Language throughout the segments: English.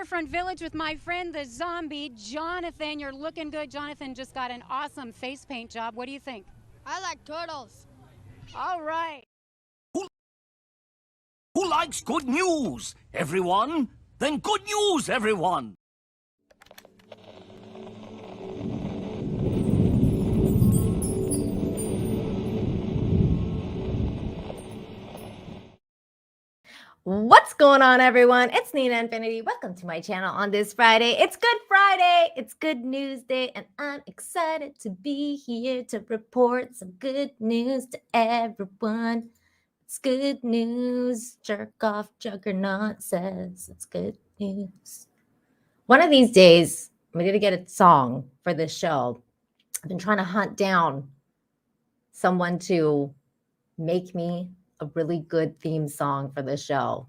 Waterfront Village with my friend, the zombie, Jonathan. You're looking good. Jonathan just got an awesome face paint job. What do you think? I like turtles. All right. Who likes good news? Everyone? Then good news, everyone! What's going on, everyone? It's Nina Infinity. Welcome to my channel on this Friday. It's Good Friday. It's Good News Day, and I'm excited to be here to report some good news to everyone. It's good news. Jerk off Juggernaut says it's good news. One of these days, I'm going to get a song for this show. I've been trying to hunt down someone to make me a really good theme song for the show.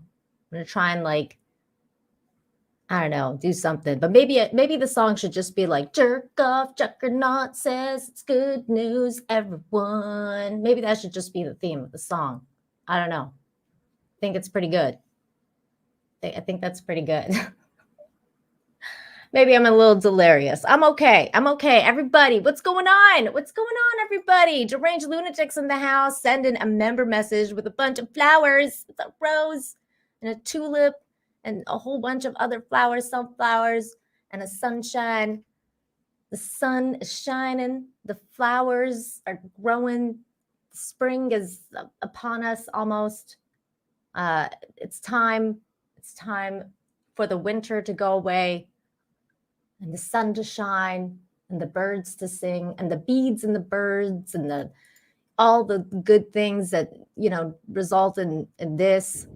I'm going to try and I don't know, do something. But maybe the song should just be like, jerk off, Juggernaut says it's good news, everyone. Maybe that should just be the theme of the song. I don't know. I think it's pretty good. I think that's pretty good. Maybe I'm a little delirious. I'm okay. Everybody, what's going on? What's going on, everybody? Deranged lunatics in the house. Send in a member message with a bunch of flowers. It's a rose and a tulip and a whole bunch of other flowers, sunflowers and a sunshine. The sun is shining. The flowers are growing. Spring is upon us almost. It's time. It's time for the winter to go away, and the sun to shine, and the birds to sing, and the bees and the birds, and all the good things that, result in this.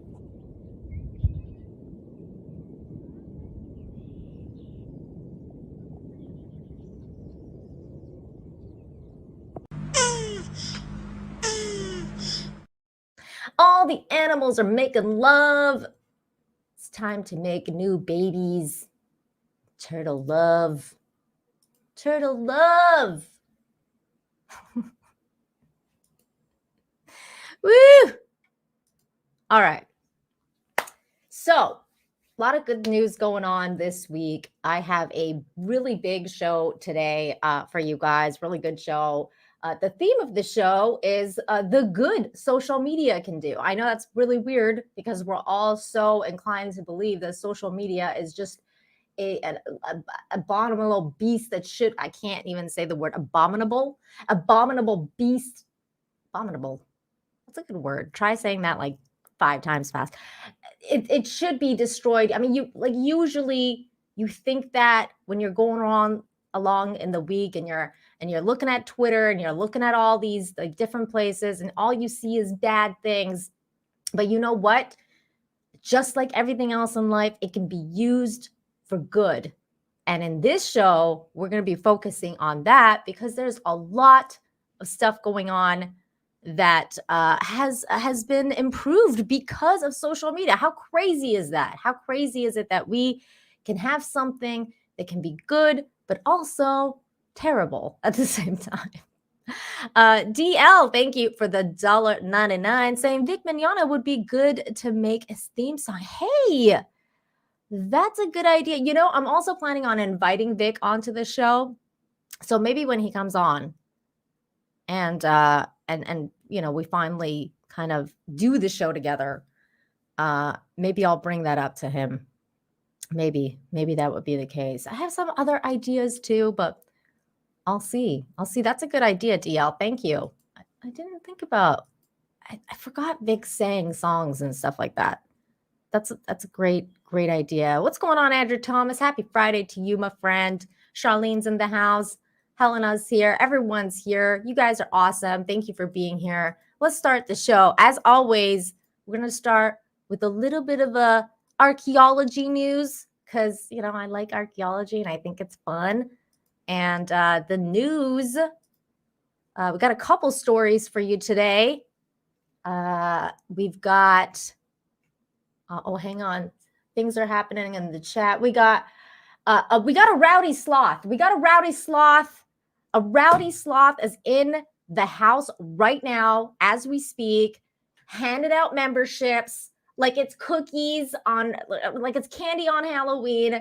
All the animals are making love. It's time to make new babies. Turtle love. Turtle love. Woo! All right. So, a lot of good news going on this week. I have a really big show today for you guys. Really good show. The theme of the show is the good social media can do. I know that's really weird because we're all so inclined to believe that social media is just an abominable beast that should, I can't even say the word abominable beast. Abominable. That's a good word. Try saying that like 5 times fast. It should be destroyed. I mean, usually you think that when you're going along in the week and you're looking at Twitter and you're looking at all these different places and all you see is bad things. But you know what? Just like everything else in life, it can be used for good. And in this show, we're going to be focusing on that because there's a lot of stuff going on that has been improved because of social media. How crazy is that? How crazy is it that we can have something that can be good, but also terrible at the same time? DL, thank you for the $1.99, saying Vic Mignogna would be good to make a theme song. Hey, that's a good idea. I'm also planning on inviting Vic onto the show. So maybe when he comes on and we finally kind of do the show together, maybe I'll bring that up to him. Maybe that would be the case. I have some other ideas too, but I'll see. That's a good idea, DL. Thank you. I didn't think about, I forgot Vic sang songs and stuff like that. That's a great idea. What's going on, Andrew Thomas? Happy Friday to you, my friend. Charlene's in the house. Helena's here. Everyone's here. You guys are awesome. Thank you for being here. Let's start the show. As always, we're going to start with a little bit of a archaeology news because, I like archaeology and I think it's fun. And the news, we got a couple stories for you today. We've got, hang on. Things are happening in the chat. We got a rowdy sloth. A rowdy sloth is in the house right now as we speak, handed out memberships. like it's cookies on, like it's candy on Halloween.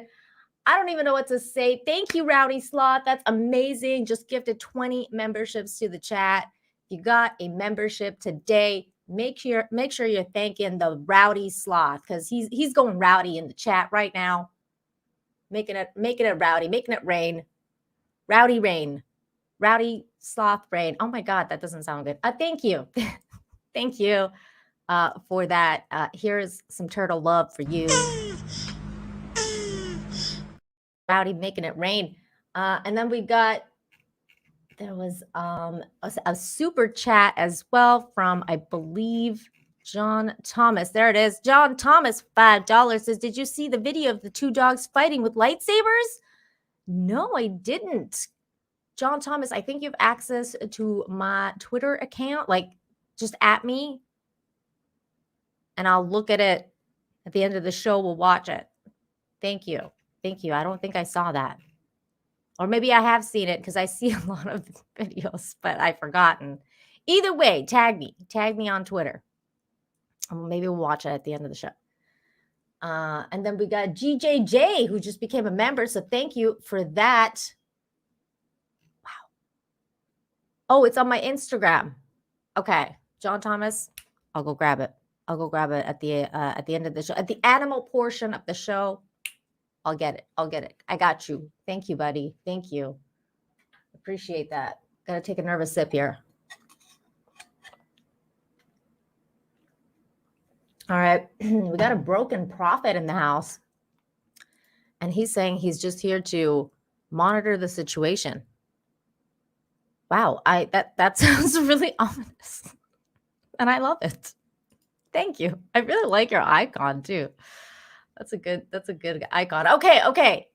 I don't even know what to say. Thank you, Rowdy Sloth. That's amazing. Just gifted 20 memberships to the chat. If you got a membership today, make sure you're thanking the Rowdy Sloth, because he's going rowdy in the chat right now. Making it rowdy, making it rain. Rowdy rain. Rowdy Sloth rain. Oh my God, that doesn't sound good. Thank you. Thank you for that. Here's some turtle love for you. Rowdy making it rain. And then we got, there was a super chat as well from, I believe, John Thomas. There it is. John Thomas, $5 says, did you see the video of the two dogs fighting with lightsabers? No, I didn't. John Thomas, I think you have access to my Twitter account. Like, just at me, and I'll look at it at the end of the show. We'll watch it. Thank you. Thank you. I don't think I saw that. Or maybe I have seen it because I see a lot of videos, but I've forgotten. Either way, tag me. Tag me on Twitter. Maybe we'll watch it at the end of the show. And then we got GJJ, who just became a member. So thank you for that. Wow. Oh, it's on my Instagram. Okay. John Thomas, I'll go grab it. I'll go grab it at the end of the show. At the animal portion of the show, I'll get it. I'll get it. I got you. Thank you, buddy. Thank you. Appreciate that. Gotta take a nervous sip here. All right. We got a broken prophet in the house. And he's saying he's just here to monitor the situation. Wow. That sounds really ominous. And I love it. Thank you. I really like your icon too. That's a good icon. Okay.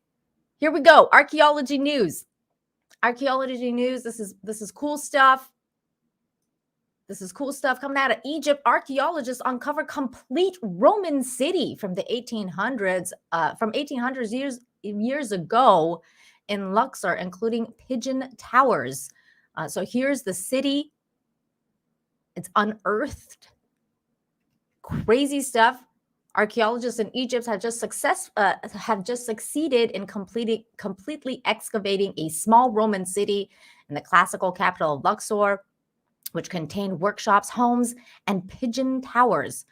Here we go. Archaeology news. Archaeology news. This is cool stuff. This is cool stuff coming out of Egypt. Archaeologists uncover complete Roman city from the 1800s, years ago in Luxor, including pigeon towers. So here's the city. It's unearthed. Crazy stuff. Archaeologists in Egypt have just succeeded in completely excavating a small Roman city in the classical capital of Luxor, which contained workshops, homes, and pigeon towers.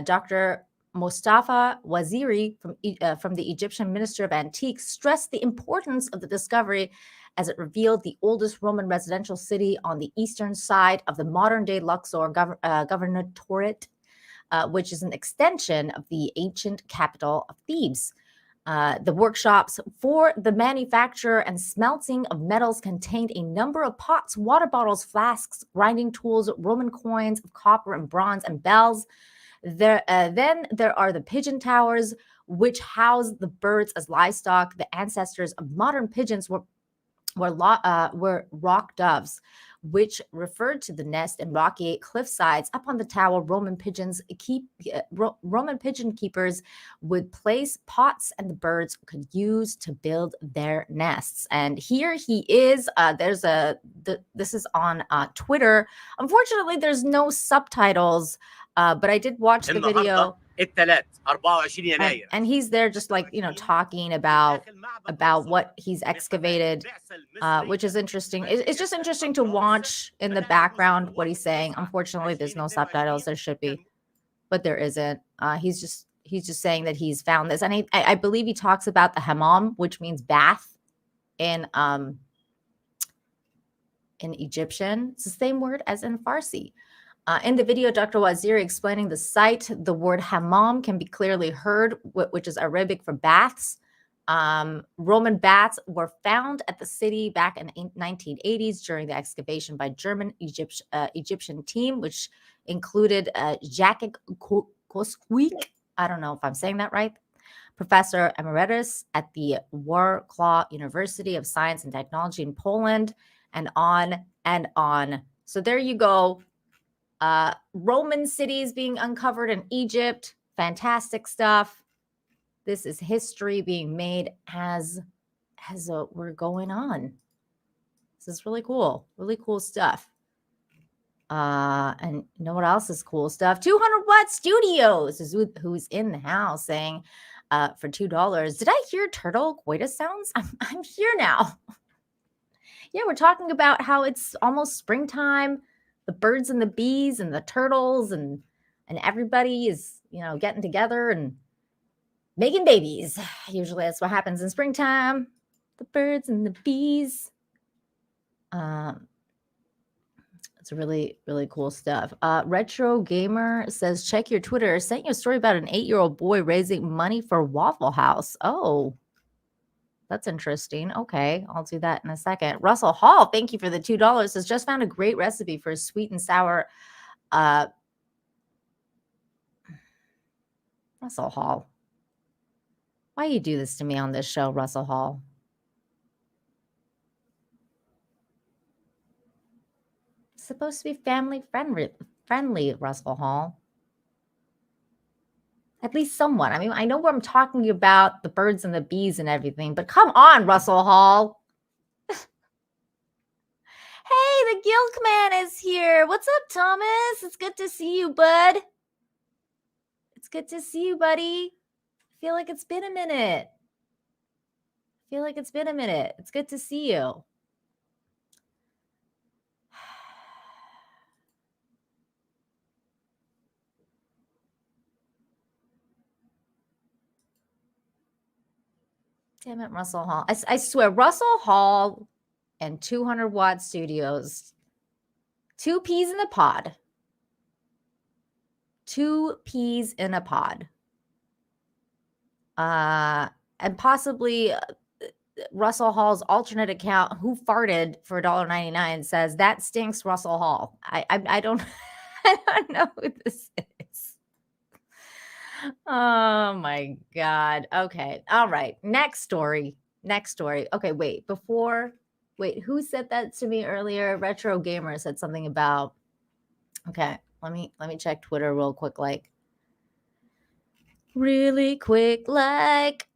Dr. Mustafa Waziri from the Egyptian Minister of Antiques stressed the importance of the discovery as it revealed the oldest Roman residential city on the eastern side of the modern-day Luxor governorate, which is an extension of the ancient capital of Thebes. The workshops for the manufacture and smelting of metals contained a number of pots, water bottles, flasks, grinding tools, Roman coins of copper and bronze, and bells. Then there are the pigeon towers, which house the birds as livestock. The ancestors of modern pigeons were rock doves, which referred to the nest in rocky cliff sides. Up on the tower, Roman pigeon keepers would place pots, and the birds could use to build their nests. And here he is. This is on Twitter. Unfortunately, there's no subtitles, but I did watch the video. And he's there just like, talking about what he's excavated, which is interesting. It's just interesting to watch in the background what he's saying. Unfortunately, there's no subtitles. There should be, but there isn't. He's just saying that he's found this. And I believe he talks about the hammam, which means bath in Egyptian. It's the same word as in Farsi. In the video, Dr. Waziri explaining the site, the word hammam can be clearly heard, which is Arabic for baths. Roman baths were found at the city back in the 1980s during the excavation by German Egyptian team, which included Jacek Koskwik. I don't know if I'm saying that right. Professor Emeritus at the Warsaw University of Science and Technology in Poland, and on and on. So there you go. Roman cities being uncovered in Egypt. Fantastic stuff. This is history being made as we're going on. This is really cool. Really cool stuff. And you know what else is cool stuff? 200 Watt Studios is who's in the house saying for $2. Did I hear turtle coitus sounds? I'm here now. Yeah, we're talking about how it's almost springtime, the birds and the bees and the turtles and everybody is, getting together and making babies. Usually that's what happens in springtime. The birds and the bees. It's really, really cool stuff. Retro Gamer says, check your Twitter. I sent you a story about an 8-year-old boy raising money for Waffle House. Oh, that's interesting. Okay, I'll do that in a second. Russell Hall, thank you for the $2. Has just found a great recipe for sweet and sour. Russell Hall. Why you do this to me on this show, Russell Hall? It's supposed to be family friendly, Russell Hall. At least somewhat. I mean, I know I'm talking about the birds and the bees and everything, but come on, Russell Hall. Hey, the Gilk Man is here. What's up, Thomas? It's good to see you, bud. It's good to see you, buddy. I feel like it's been a minute. It's good to see you. Damn it, Russell Hall. I swear, Russell Hall and 200 Watt Studios, 2 peas in a pod. 2 peas in a pod. And possibly Russell Hall's alternate account, who farted for $1.99, says, that stinks, Russell Hall. I don't, I don't know who this is. Oh my God. Okay. All right. Next story. Okay, wait. Who said that to me earlier? Retro Gamer said something about. Okay, let me check Twitter real quick, really quick, let's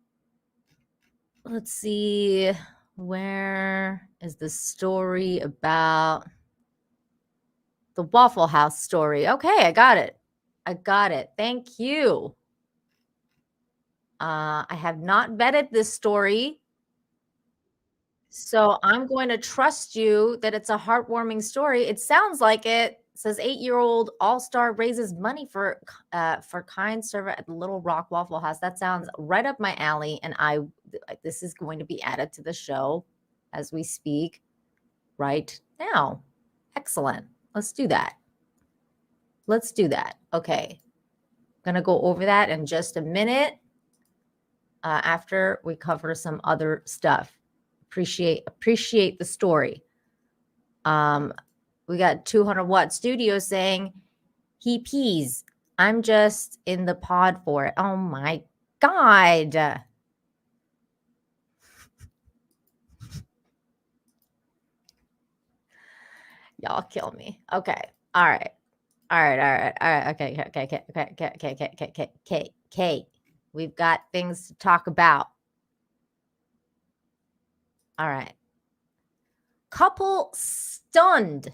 see, where is the story about the Waffle House story? Okay, I got it. Thank you. I have not vetted this story, so I'm going to trust you that it's a heartwarming story. It sounds like it. Says 8-year-old all-star raises money for kind server at the Little Rock Waffle House. That sounds right up my alley, and this is going to be added to the show as we speak right now. Excellent. Let's do that. Okay. I'm going to go over that in just a minute after we cover some other stuff. Appreciate the story. We got 200 Watt Studio saying he pees. I'm just in the pod for it. Oh my God. Y'all kill me. Okay. All right. Okay. We've got things to talk about. All right. Couple stunned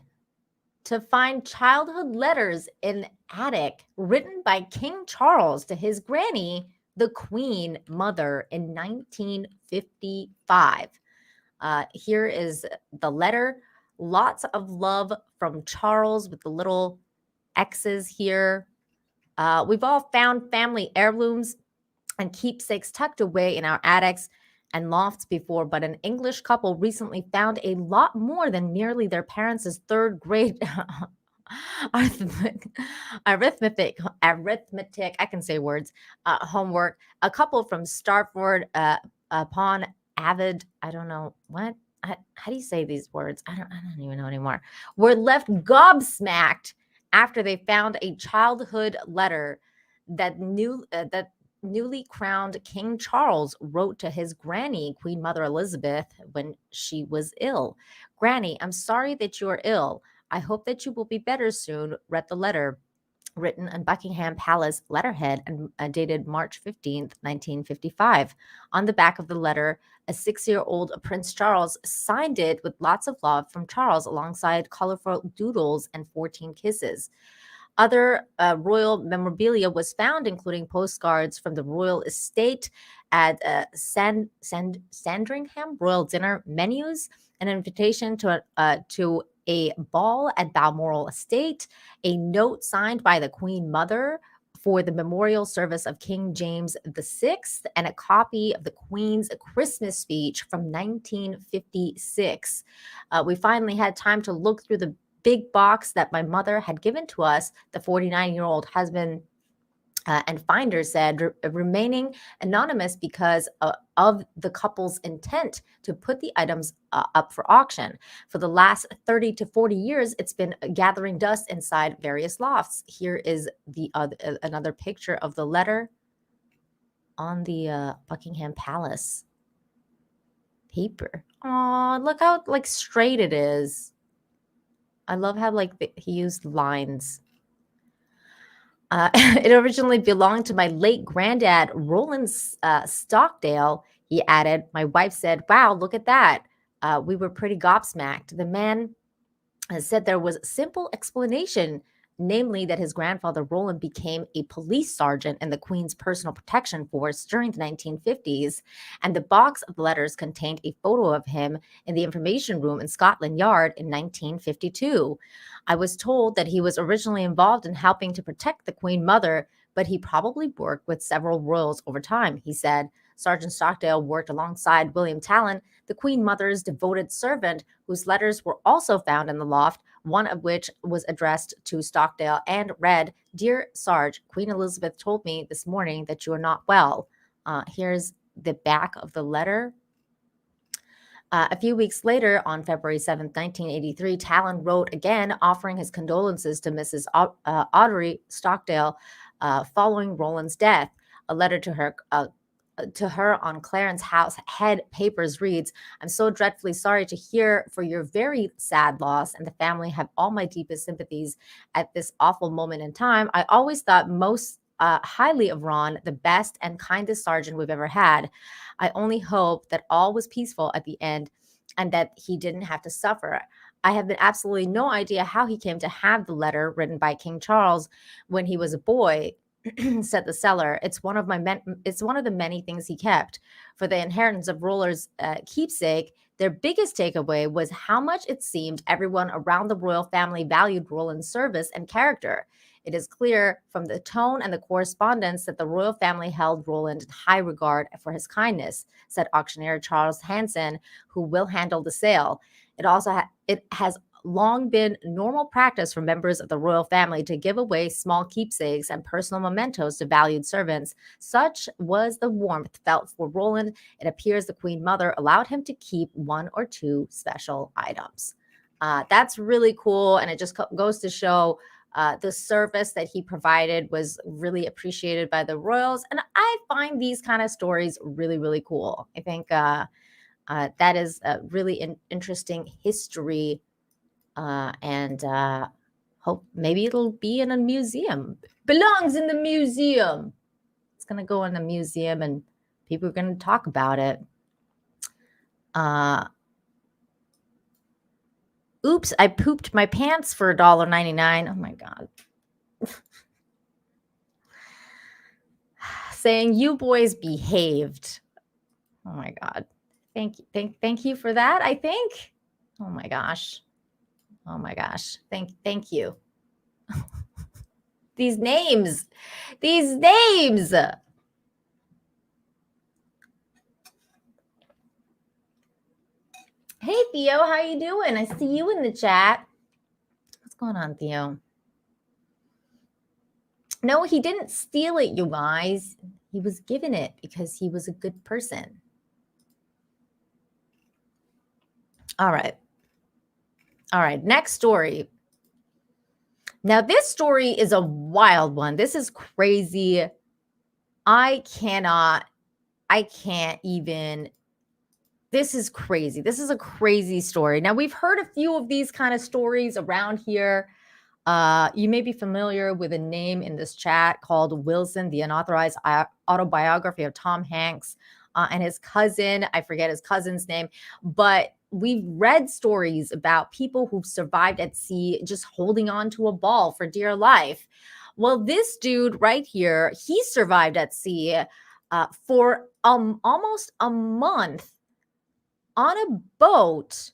to find childhood letters in attic written by King Charles to his granny, the Queen Mother, in 1955. Here is the letter. Lots of love from Charles with the little X's here. We've all found family heirlooms and keepsakes tucked away in our attics and lofts before, but an English couple recently found a lot more than merely their parents' 3rd grade arithmetic, I can say words, homework. A couple from Starford upon Avid, I don't know what, how do you say these words? I don't even know anymore. Were left gobsmacked after they found a childhood letter that newly crowned King Charles wrote to his granny, Queen Mother Elizabeth, when she was ill. Granny, I'm sorry that you are ill. I hope that you will be better soon, read the letter. written on Buckingham Palace letterhead and dated March 15th, 1955. On the back of the letter, a 6-year-old Prince Charles signed it with lots of love from Charles alongside colorful doodles and 14 kisses. Other royal memorabilia was found, including postcards from the royal estate at Sandringham, royal dinner menus, an invitation to a ball at Balmoral Estate, a note signed by the Queen Mother for the memorial service of King James VI, and a copy of the Queen's Christmas speech from 1956. We finally had time to look through the big box that my mother had given to us, the 49-year-old husband and finder said, remaining anonymous because of the couple's intent to put the items up for auction. For the last 30 to 40 years, it's been gathering dust inside various lofts. Here is the another picture of the letter on the Buckingham Palace paper. Oh, look how like straight it is. I love how he used lines. It originally belonged to my late granddad, Roland Stockdale, he added. My wife said, wow, look at that. We were pretty gobsmacked. The man said there was a simple explanation, namely that his grandfather, Roland, became a police sergeant in the Queen's personal protection force during the 1950s, and the box of letters contained a photo of him in the information room in Scotland Yard in 1952. I was told that he was originally involved in helping to protect the Queen Mother, but he probably worked with several royals over time, he said. Sergeant Stockdale worked alongside William Talon, the Queen Mother's devoted servant, whose letters were also found in the loft, one of which was addressed to Stockdale and read, Dear Sarge, Queen Elizabeth told me this morning that you are not well. Here's the back of the letter. A few weeks later, on February 7, 1983, Talon wrote again, offering his condolences to Mrs. Audrey Stockdale following Roland's death. A letter to her on Clarence House head papers reads, I'm so dreadfully sorry to hear for your very sad loss, and the family have all my deepest sympathies at this awful moment in time. I always thought most highly of Ron, the best and kindest sergeant we've ever had. I only hope that all was peaceful at the end and that he didn't have to suffer. I have absolutely no idea how he came to have the letter written by King Charles when he was a boy, said the seller. It's one of the many things he kept. For the inheritance of Roller's keepsake, their biggest takeaway was how much it seemed everyone around the royal family valued Roland's service and character. It is clear from the tone and the correspondence that the royal family held Roland in high regard for his kindness, said auctioneer Charles Hanson, who will handle the sale. It has long been normal practice for members of the royal family to give away small keepsakes and personal mementos to valued servants. Such was the warmth felt for Roland. It appears the Queen Mother allowed him to keep one or two special items. That's really cool, and it just goes to show the service that he provided was really appreciated by the royals. And I find these kind of stories really, really cool. I think that is a really interesting history, and hope maybe it'll be in a museum. Belongs in the museum. It's going to go in a museum and people are going to talk about it. Oops, I pooped my pants for $1.99. Oh my God. Saying you boys behaved. Oh my God. Thank you for that, I think. Oh my gosh. Oh my gosh. Thank you. These names. Hey, Theo, how you doing? I see you in the chat. What's going on, Theo? No, he didn't steal it, you guys. He was given it because he was a good person. All right. Next story. Now, this story is a wild one. This is crazy. I can't even. This is crazy. This is a crazy story. Now, we've heard a few of these kind of stories around here. You may be familiar with a name in this chat called Wilson, the unauthorized autobiography of Tom Hanks and his cousin. I forget his cousin's name, but we've read stories about people who've survived at sea just holding on to a ball for dear life. Well, this dude right here, he survived at sea for almost a month on a boat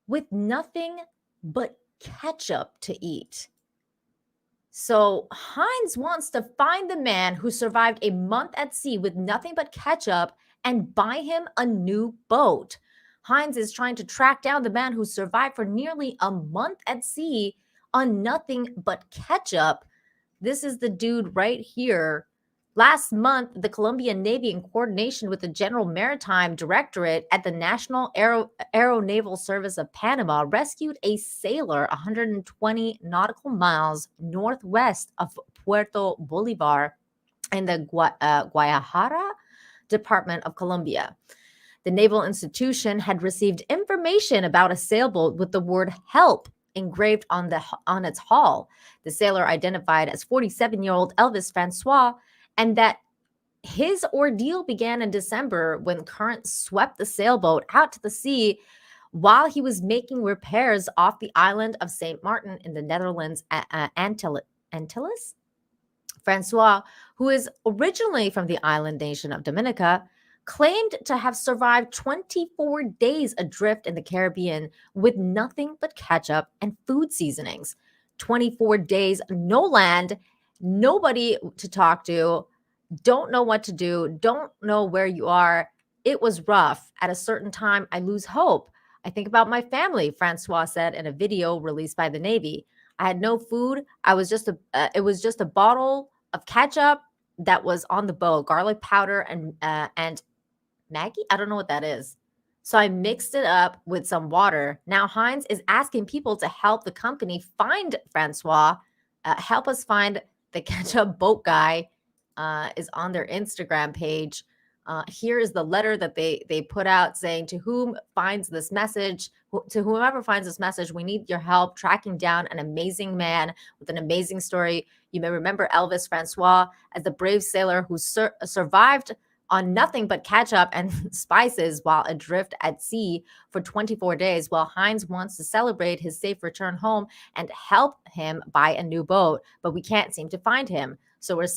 with nothing but ketchup to eat. So Heinz wants to find the man who survived a month at sea with nothing but ketchup and buy him a new boat. Heinz is trying to track down the man who survived for nearly a month at sea on nothing but ketchup. This is the dude right here. Last month, the Colombian Navy, in coordination with the General Maritime Directorate at the National Aeronaval Service of Panama, rescued a sailor 120 nautical miles northwest of Puerto Bolivar in the Guayajara Department of Colombia. The Naval Institution had received information about a sailboat with the word "help" engraved on its hull. The sailor, identified as 47-year-old Elvis Francois, and that his ordeal began in December when currents swept the sailboat out to the sea while he was making repairs off the island of St. Martin in the Netherlands, Antilles. Francois, who is originally from the island nation of Dominica, claimed to have survived 24 days adrift in the Caribbean with nothing but ketchup and food seasonings. 24 days, no land, nobody to talk to, don't know what to do, don't know where you are. It was rough. At a certain time, I lose hope. I think about my family, Francois said in a video released by the Navy. I had no food. It was just a bottle of ketchup that was on the boat, garlic powder and Maggie. I don't know what that is. So I mixed it up with some water. Now Heinz is asking people to help the company find Francois. Help us find the ketchup boat guy. Is on their Instagram page. Here is the letter that they put out saying, to whomever finds this message, we need your help tracking down an amazing man with an amazing story. You may remember Elvis Francois as the brave sailor who survived on nothing but ketchup and spices while adrift at sea for 24 days. Well, Heinz wants to celebrate his safe return home and help him buy a new boat, but we can't seem to find him. So we're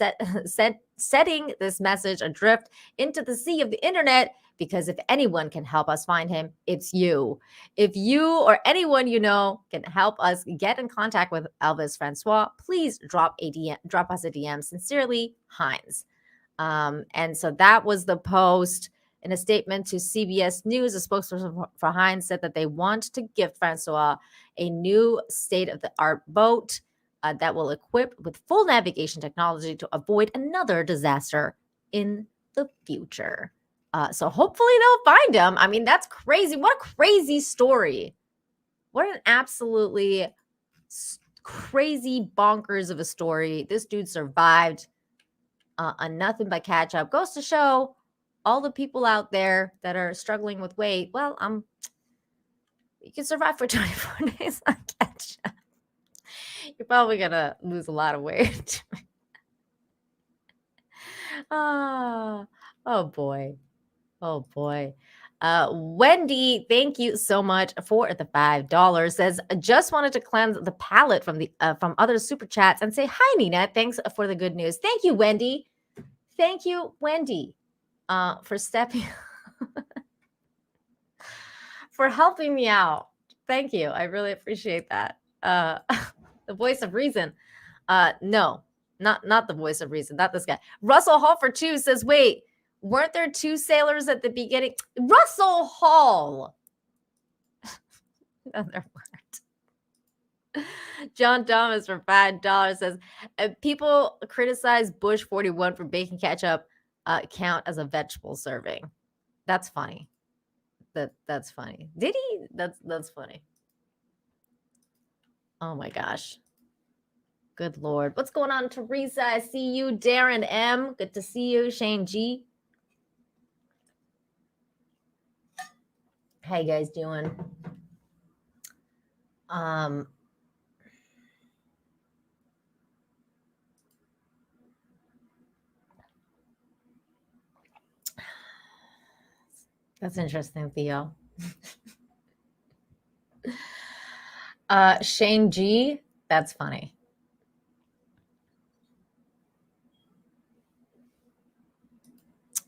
setting this message adrift into the sea of the internet, because if anyone can help us find him, it's you. If you or anyone you know can help us get in contact with Elvis Francois, please drop us a DM. Sincerely, Heinz. And so that was the post. In a statement to CBS News, a spokesperson for Heinz said that they want to gift Francois a new state-of-the-art boat that will equip with full navigation technology to avoid another disaster in the future. So hopefully they'll find him. I mean, that's crazy. What a crazy story. What an absolutely crazy bonkers of a story. This dude survived on nothing but ketchup. Goes to show all the people out there that are struggling with weight. Well, you can survive for 24 days on ketchup. You're probably gonna lose a lot of weight. Oh boy. Wendy, thank you so much for the $5. Says, just wanted to cleanse the palate from other super chats and say hi, Nina. Thanks for the good news. Thank you, Wendy. Thank you, Wendy, for stepping, for helping me out. Thank you. I really appreciate that. The voice of reason. No, not the voice of reason. Not this guy. Russell Hall for 2 says, wait, weren't there 2 sailors at the beginning? Russell Hall. No, there weren't. John Thomas for $5 says, people criticize Bush 41 for baking ketchup count as a vegetable serving. That's funny. That's funny. Did he? That's funny. Oh my gosh. Good Lord. What's going on, Teresa? I see you. Darren M. Good to see you. Shane G. How you guys doing? That's interesting, Theo. Shane G, that's funny.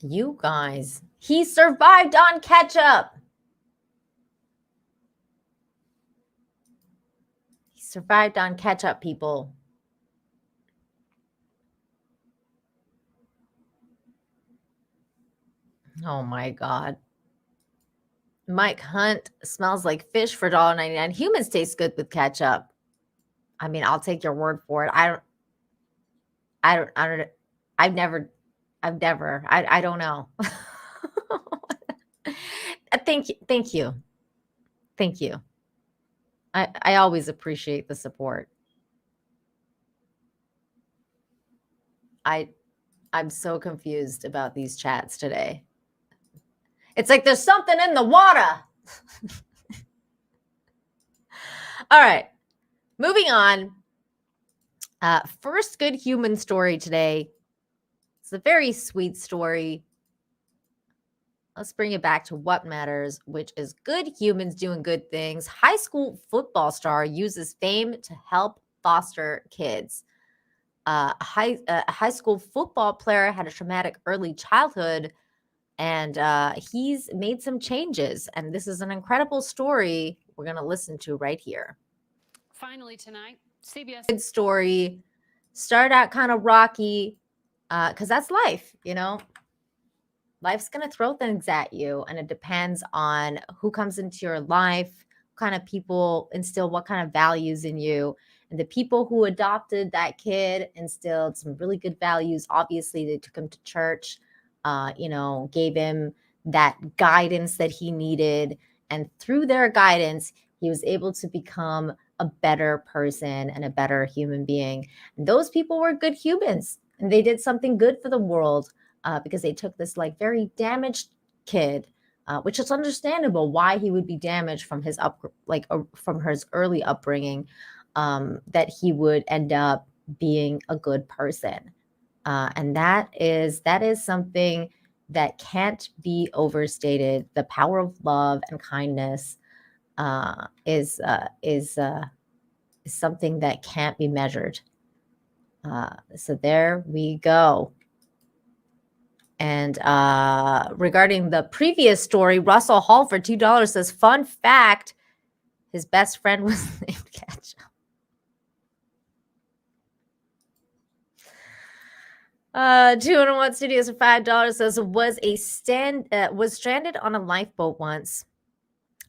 You guys, he survived on ketchup. He survived on ketchup, people. Oh my God. Mike Hunt smells like fish for $1.99. Humans taste good with ketchup. I mean, I'll take your word for it. I've never, I don't know. Thank you. I always appreciate the support. I'm so confused about these chats today. It's like there's something in the water. All right, moving on. First good human story today. It's a very sweet story. Let's bring it back to what matters, which is good humans doing good things. High school football star uses fame to help foster kids. A high school football player had a traumatic early childhood, and he's made some changes. And this is an incredible story we're going to listen to right here. Finally tonight, CBS. Good story. Started out kind of rocky, because that's life, you know. Life's going to throw things at you, and it depends on who comes into your life, what kind of people instill what kind of values in you. And the people who adopted that kid instilled some really good values. Obviously, they took him to church, gave him that guidance that he needed. And through their guidance, he was able to become a better person and a better human being. And those people were good humans, and they did something good for the world. Because they took this like very damaged kid, which is understandable why he would be damaged from his from his early upbringing, that he would end up being a good person, and that is something that can't be overstated. The power of love and kindness is something that can't be measured. So there we go. And regarding the previous story, Russell Hall for $2 says, fun fact, his best friend was named Ketchup. 201 Studios for $5 says, was stranded on a lifeboat once.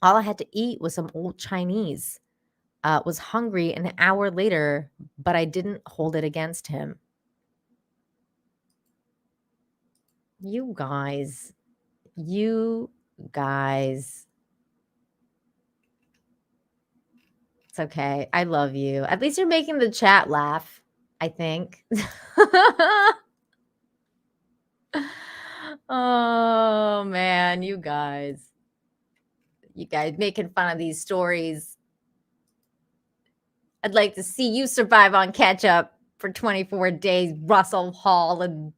All I had to eat was some old Chinese. Was hungry an hour later, but I didn't hold it against him. You guys. It's okay. I love you. At least you're making the chat laugh, I think. Oh, man, you guys making fun of these stories. I'd like to see you survive on ketchup for 24 days, Russell Hall and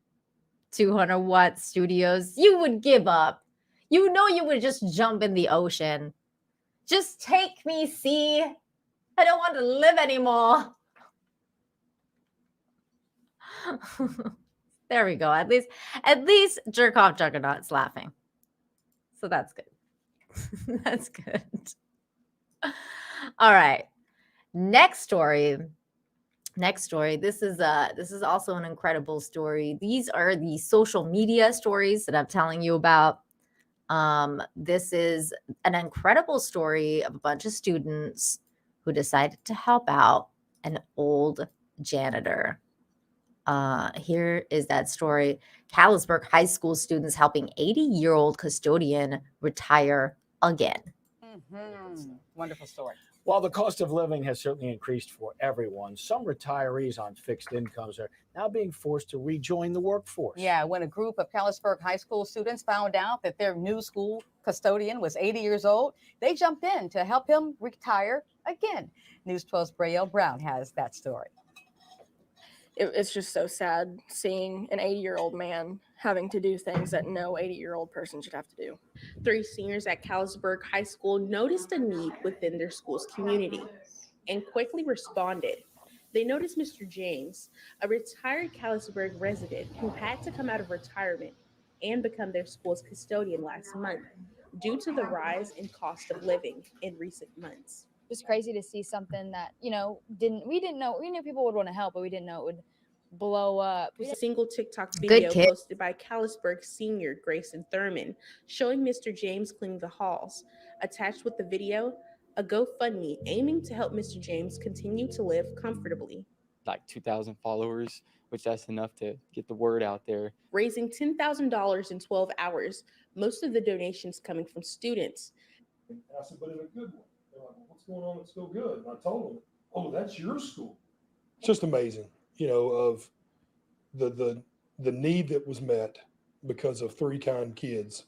200 Watt Studios. You would give up. You know you would just jump in the ocean. Just take me, sea. I don't want to live anymore. There we go. At least jerk off Juggernaut's laughing. So that's good. That's good. All right. Next story. This is also an incredible story. These are the social media stories that I'm telling you about. This is an incredible story of a bunch of students who decided to help out an old janitor. Here is that story. Callisburg High School students helping 80-year-old custodian retire again. Mm-hmm. Wonderful story. While the cost of living has certainly increased for everyone, some retirees on fixed incomes are now being forced to rejoin the workforce. Yeah, when a group of Callisburg High School students found out that their new school custodian was 80 years old, they jumped in to help him retire again. News 12's Braille Brown has that story. it's just so sad seeing an 80-year-old man having to do things that no 80-year-old person should have to do. 3 seniors at Callisburg High School noticed a need within their school's community and quickly responded. They noticed Mr. James, a retired Callisburg resident who had to come out of retirement and become their school's custodian last month due to the rise in cost of living in recent months. It was crazy to see something that, we knew people would want to help, but we didn't know it would blow up. It was a single TikTok Good video kid. posted by Callisburg senior Grayson Thurman showing Mr. James cleaning the halls. Attached with the video, a GoFundMe aiming to help Mr. James continue to live comfortably. Like 2,000 followers, which that's enough to get the word out there. Raising $10,000 in 12 hours, most of the donations coming from students. I said, but in a good one. They're like, well, what's going on that's so good? And I told them, oh, that's your school. It's just amazing, of the need that was met because of 3 kind kids,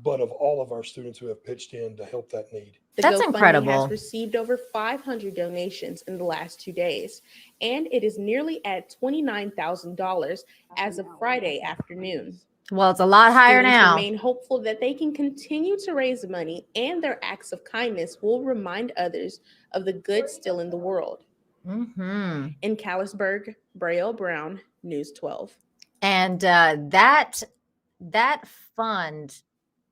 but of all of our students who have pitched in to help that need. The That's GoFundMe incredible. has received over 500 donations in the last 2 days, and it is nearly at $29,000 as of Friday afternoon. Well, it's a lot higher Students now. remain hopeful that they can continue to raise money, and their acts of kindness will remind others of the good still in the world. Mm-hmm. In Callisburg, Braille Brown, News 12. And that fund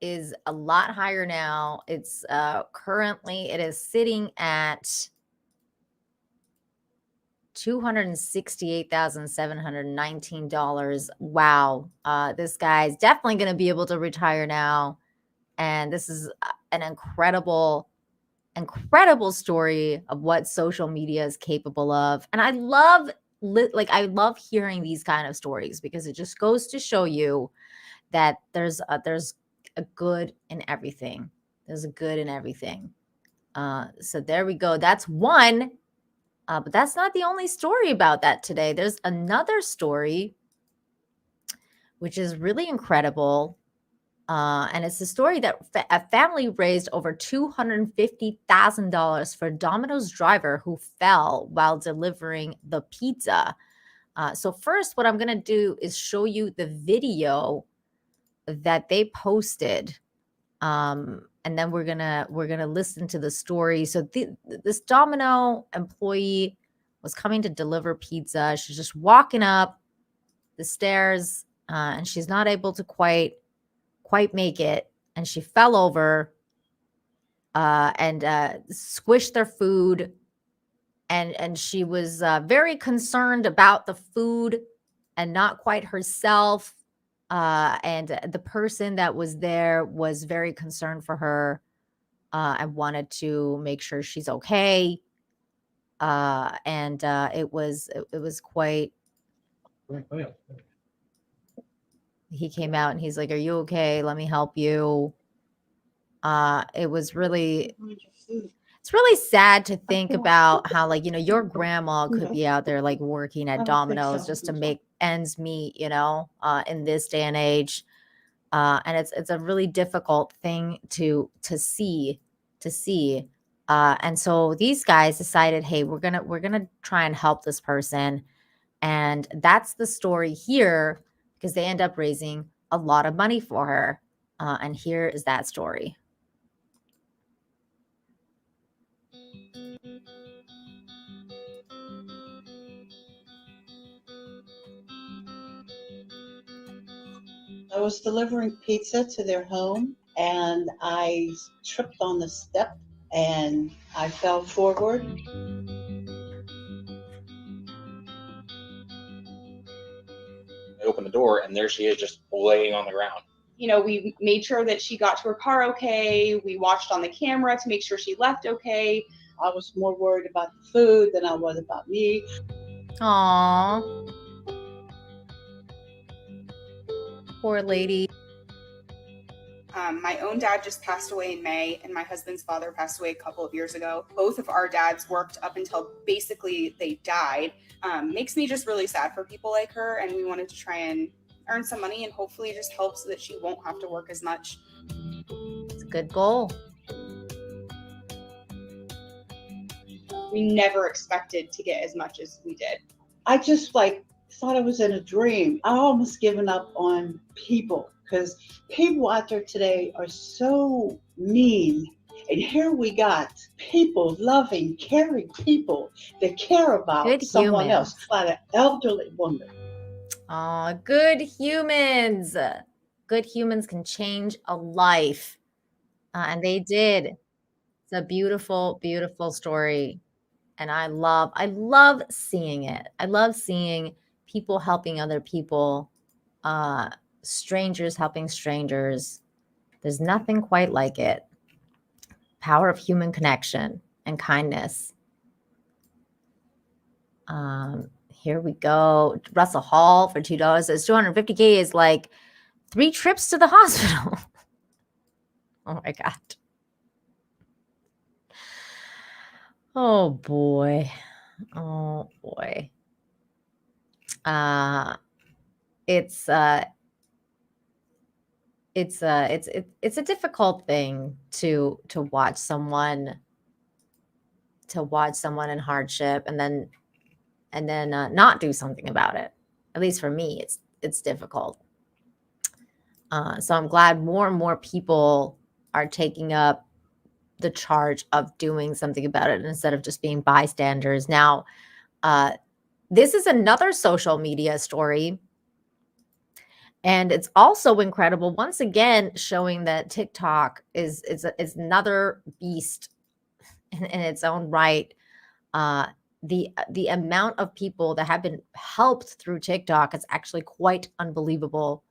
is a lot higher now. It's currently it is sitting at $268,719. Wow. This guy's definitely going to be able to retire now. And this is an incredible story of what social media is capable of. And I love hearing these kind of stories because it just goes to show you that there's a good in everything. There's a good in everything. So there we go. That's one. But that's not the only story about that today. There's another story, which is really incredible. And it's a story that a family raised over $250,000 for Domino's driver who fell while delivering the pizza. So first, what I'm going to do is show you the video that they posted. And then we're gonna listen to the story. So this Domino employee was coming to deliver pizza. She's just walking up the stairs, and she's not able to quite make it, and she fell over and squished their food, and she was very concerned about the food and not quite herself. And the person that was there was very concerned for her and wanted to make sure she's okay. And it was quite. He came out and he's like, "Are you okay? Let me help you." It was really. It's really sad to think about how, your grandma could be out there working at Domino's just to make ends meet, in this day and age. And it's a really difficult thing to see. And so these guys decided, hey, we're gonna try and help this person. And that's the story here, because they end up raising a lot of money for her. And here is that story. I was delivering pizza to their home and I tripped on the step and I fell forward. I opened the door and there she is, just laying on the ground. We made sure that she got to her car okay. We watched on the camera to make sure she left okay. I was more worried about the food than I was about me. Aww. Poor lady. My own dad just passed away in May, and my husband's father passed away a couple of years ago. Both of our dads worked up until basically they died. Makes me just really sad for people like her, and we wanted to try and earn some money and hopefully just help so that she won't have to work as much. It's a good goal. We never expected to get as much as we did. I just like thought I was in a dream. I almost given up on people because people out there today are so mean. And here we got people, loving, caring people that care about Good someone humans. else, like an elderly woman. Oh, good humans. Good humans can change a life. And they did. It's a beautiful, beautiful story. And I love seeing it. I love seeing people helping other people, strangers helping strangers. There's nothing quite like it. Power of human connection and kindness. Here we go. Russell Hall for $2 says $250K is like 3 trips to the hospital. Oh my God. Oh boy. Oh boy. It's a difficult thing to watch someone in hardship and then not do something about it. At least for me, it's difficult. So I'm glad more and more people are taking up the charge of doing something about it instead of just being bystanders. Now, this is another social media story. And it's also incredible, once again, showing that TikTok is another beast in its own right. The amount of people that have been helped through TikTok is actually quite unbelievable.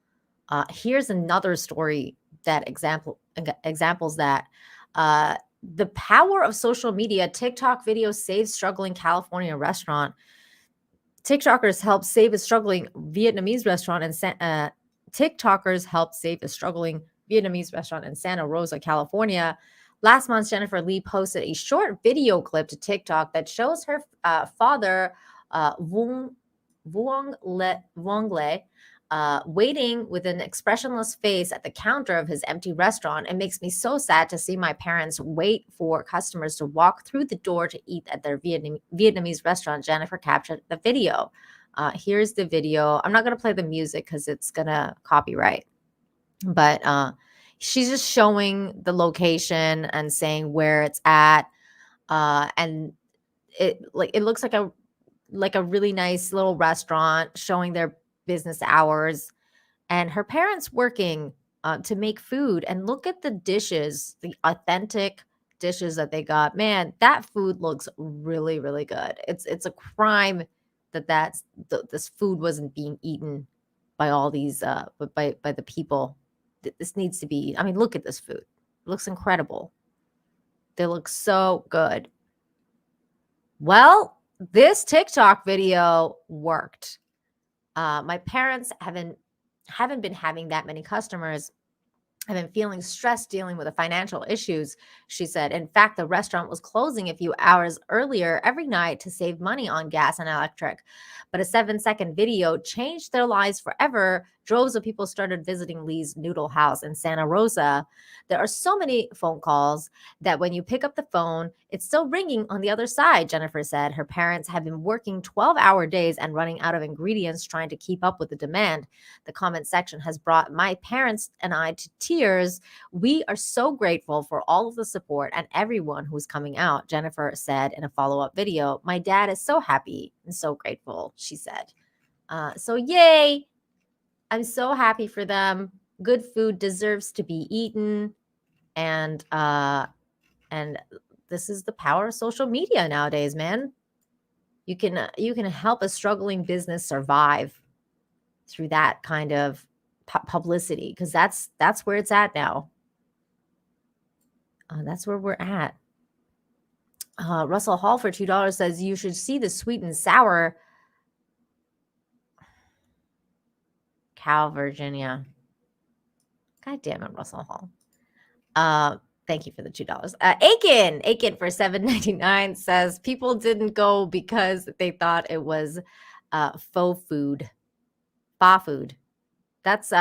Here's another story that examples that. The power of social media. TikTok video saves struggling California restaurant. TikTokers help save a struggling Vietnamese restaurant and TikTokers helped save a struggling Vietnamese restaurant in Santa Rosa, California. Last month, Jennifer Lee posted a short video clip to TikTok that shows her father, Vuong Le, waiting with an expressionless face at the counter of his empty restaurant. It makes me so sad to see my parents wait for customers to walk through the door to eat at their Vietnamese restaurant. Jennifer captured the video. Here's the video. I'm not going to play the music because it's going to copyright. But she's just showing the location and saying where it's at. And it looks like a really nice little restaurant, showing their business hours, and her parents working to make food. And look at the dishes, the authentic dishes that they got. Man, that food looks really, really good. It's a crime that this food wasn't being eaten by all these by the people. This needs to be. I mean, look at this food. It looks incredible. They look so good. Well, this TikTok video worked. My parents haven't been having that many customers. I've been feeling stressed dealing with the financial issues, she said. In fact, the restaurant was closing a few hours earlier every night to save money on gas and electric. But a 7-second video changed their lives forever. Droves of people started visiting Lee's Noodle House in Santa Rosa. There are so many phone calls that when you pick up the phone, it's still ringing on the other side, Jennifer said. Her parents have been working 12-hour days and running out of ingredients trying to keep up with the demand. The comment section has brought my parents and I to tears. We are so grateful for all of the support and everyone who's coming out, Jennifer said in a follow-up video. My dad is so happy and so grateful, she said. So yay. I'm so happy for them. Good food deserves to be eaten. And this is the power of social media nowadays, man. You can help a struggling business survive through that kind of publicity, because that's where it's at now. That's where we're at. Russell Hall for $2 says you should see the sweet and sour Cal, Virginia. God damn it, Russell Hall. Thank you for the $2. Aiken for $7.99 says people didn't go because they thought it was faux food. Fa food. That's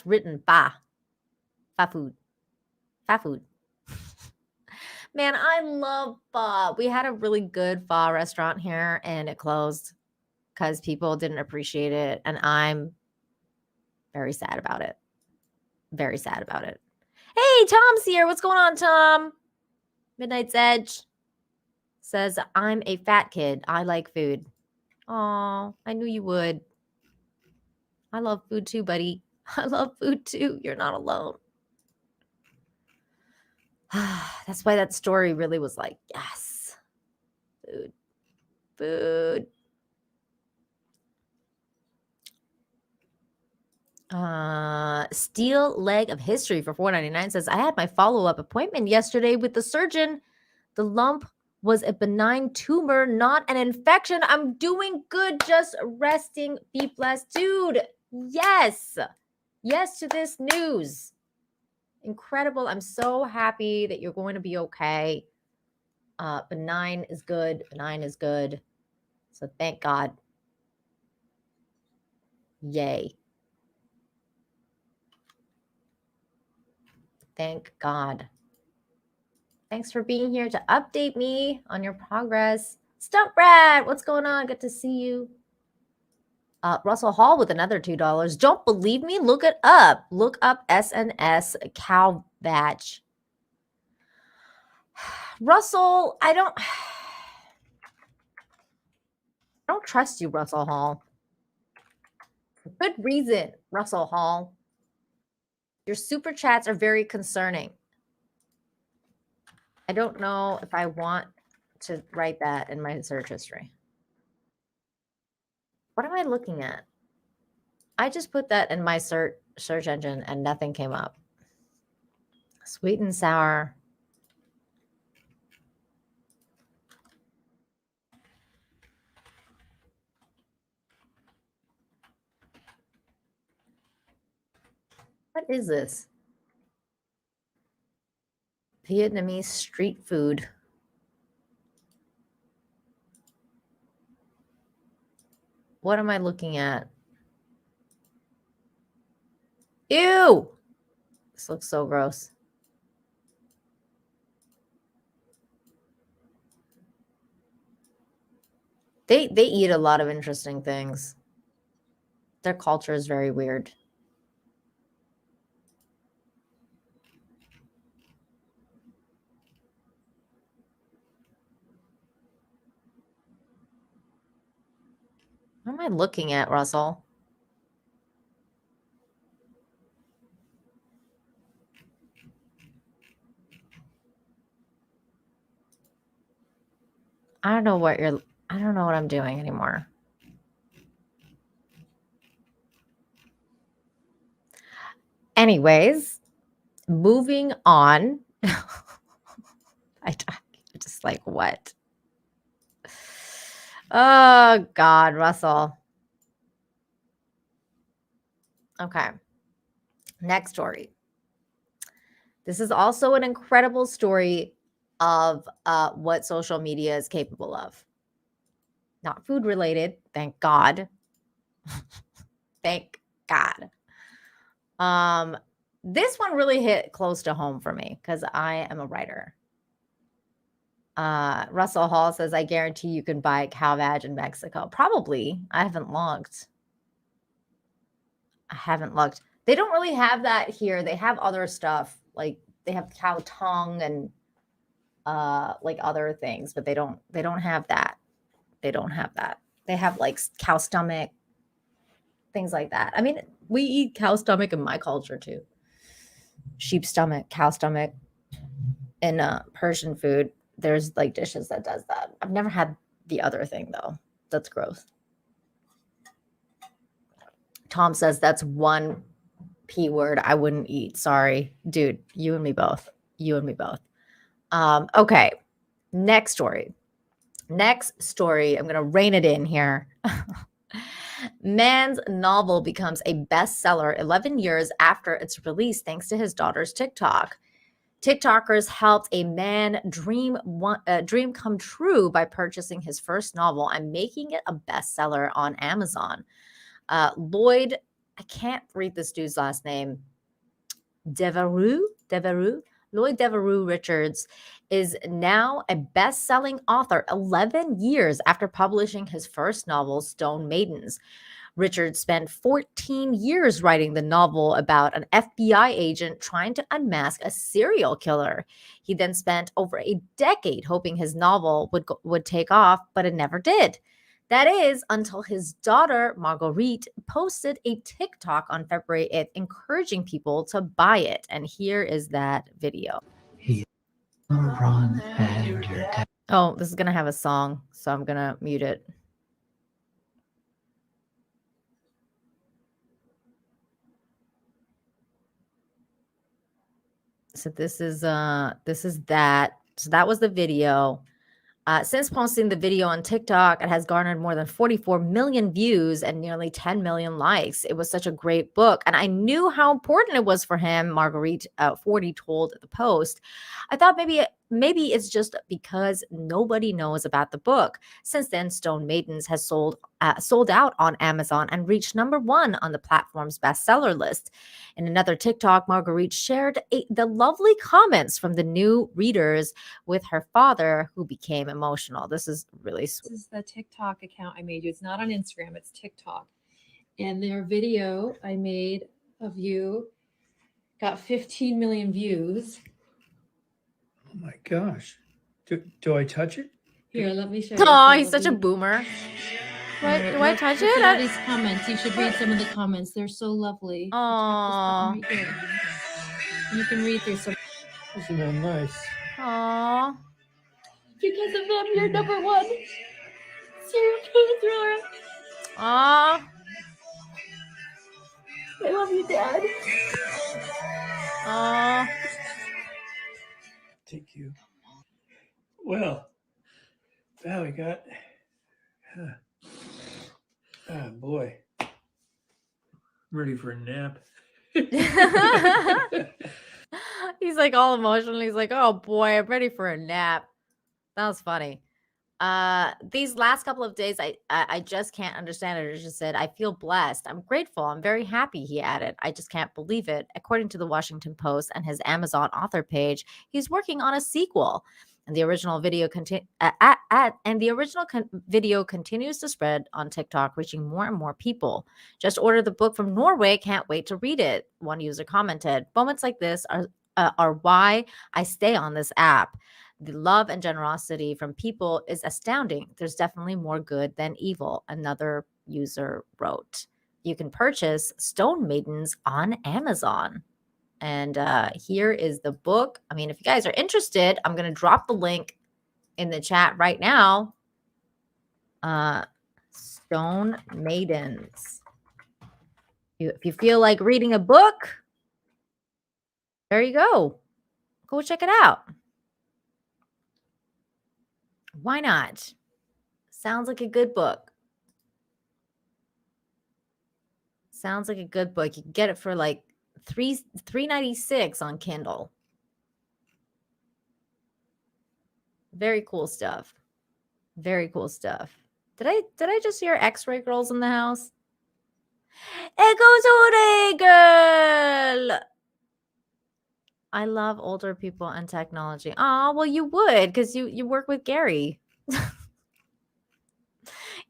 written fa food. Fa food. Man, I love pho. We had a really good pho restaurant here and it closed. because people didn't appreciate it. And I'm very sad about it. Very sad about it. Hey, Tom's here. What's going on, Tom? Midnight's Edge says, I'm a fat kid. I like food. Oh, I knew you would. I love food too, buddy. I love food too. You're not alone. That's why that story really was like, yes, food, food. Steel leg of history for $4.99 says, I had my follow-up appointment yesterday with the surgeon. The lump was a benign tumor, not an infection. I'm doing good, just resting. Be blessed. Dude, yes. Yes to this news. Incredible. I'm so happy that you're going to be okay. Benign is good. Benign is good. So thank God. Yay. Thank God. Thanks for being here to update me on your progress. Stump Rat, what's going on? Good to see you. Russell Hall with another $2. Don't believe me? Look it up. Look up SNS cow batch. Russell, I don't trust you, Russell Hall. Good reason, Russell Hall. Your super chats are very concerning. I don't know if I want to write that in my search history. What am I looking at? I just put that in my search engine and nothing came up. Sweet and sour. What is this? Vietnamese street food. What am I looking at? Ew! This looks so gross. They eat a lot of interesting things. Their culture is very weird. What am I looking at, Russell? I don't know what I'm doing anymore. Anyways, moving on. I just like, what? Oh, God, Russell. Okay. Next story. This is also an incredible story of what social media is capable of. Not food related, thank God. Thank God. This one really hit close to home for me because I am a writer. Russell Hall says, I guarantee you can buy cow vag in Mexico. Probably. I haven't looked. They don't really have that here. They have other stuff. Like they have cow tongue and like other things, but they don't have that. They don't have that. They have like cow stomach, things like that. I mean, we eat cow stomach in my culture too. Sheep stomach, cow stomach, in Persian food. There's like dishes that does that. I've never had the other thing though. That's gross. Tom says that's one P word I wouldn't eat. Sorry, dude. You and me both. You and me both. Okay. Next story. I'm going to rein it in here. Man's novel becomes a bestseller 11 years after its release thanks to his daughter's TikTok. TikTokers helped a man dream come true by purchasing his first novel and making it a bestseller on Amazon. Lloyd, I can't read this dude's last name, Devereux, Lloyd Devereux Richards is now a best-selling author 11 years after publishing his first novel, Stone Maidens. Richards spent 14 years writing the novel about an FBI agent trying to unmask a serial killer. He then spent over a decade hoping his novel would take off, but it never did. That is until his daughter, Marguerite, posted a TikTok on February 8th encouraging people to buy it. And here is that video. Oh, this is going to have a song, so I'm going to mute it. So this is that. So that was the video. Since posting the video on TikTok, it has garnered more than 44 million views and nearly 10 million likes. It was such a great book, and I knew how important it was for him, Marguerite 40 told the Post. I thought maybe it's just because nobody knows about the book. Since then, Stone Maidens has sold out on Amazon and reached #1 on the platform's bestseller list. In another TikTok, Marguerite shared the lovely comments from the new readers with her father, who became emotional. This is really sweet. This is the TikTok account I made you. It's not on Instagram, it's TikTok. And their video I made of you got 15 million views. Oh my gosh. Do I touch it? Here, let me show you. Oh, he's such a boomer. Do I touch Look at all it? these comments. You should read some of the comments. They're so lovely. Aww. Right here. You can read through some. Isn't that nice? Aww. Because of them, you're #1 serial killer thriller. Aww. I love you, Dad. Aww. Thank you. Well, we got. Oh boy. Ready for a nap. He's like all emotional. He's like, oh boy, I'm ready for a nap. That was funny. These last couple of days, I just can't understand it. It just said, I feel blessed. I'm grateful. I'm very happy, he added. I just can't believe it. According to the Washington Post and his Amazon author page, he's working on a sequel. And the original video video continues to spread on TikTok, reaching more and more people. Just ordered the book from Norway. Can't wait to read it. One user commented, moments like this are why I stay on this app. The love and generosity from people is astounding. There's definitely more good than evil, another user wrote. You can purchase Stone Maidens on Amazon. And here is the book. I mean, if you guys are interested, I'm going to drop the link in the chat right now. Stone Maidens. If you feel like reading a book, there you go. Go check it out. Why not? Sounds like a good book. Sounds like a good book. You can get it for like $3.96 on Kindle. Very cool stuff. Very cool stuff. Did I just hear X-Ray Girls in the house? Echo Girl. I love older people and technology. Oh, well, you would, because you work with Gary. He's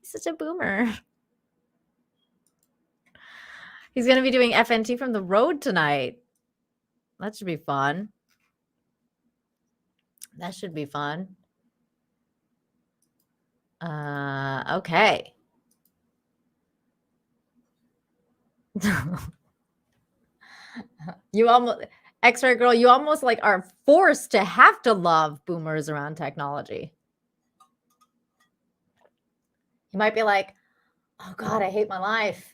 such a boomer. He's going to be doing FNT from the road tonight. That should be fun. That should be fun. Okay. You almost, X-Ray Girl, you almost like are forced to have to love boomers around technology. You might be like, oh God, I hate my life.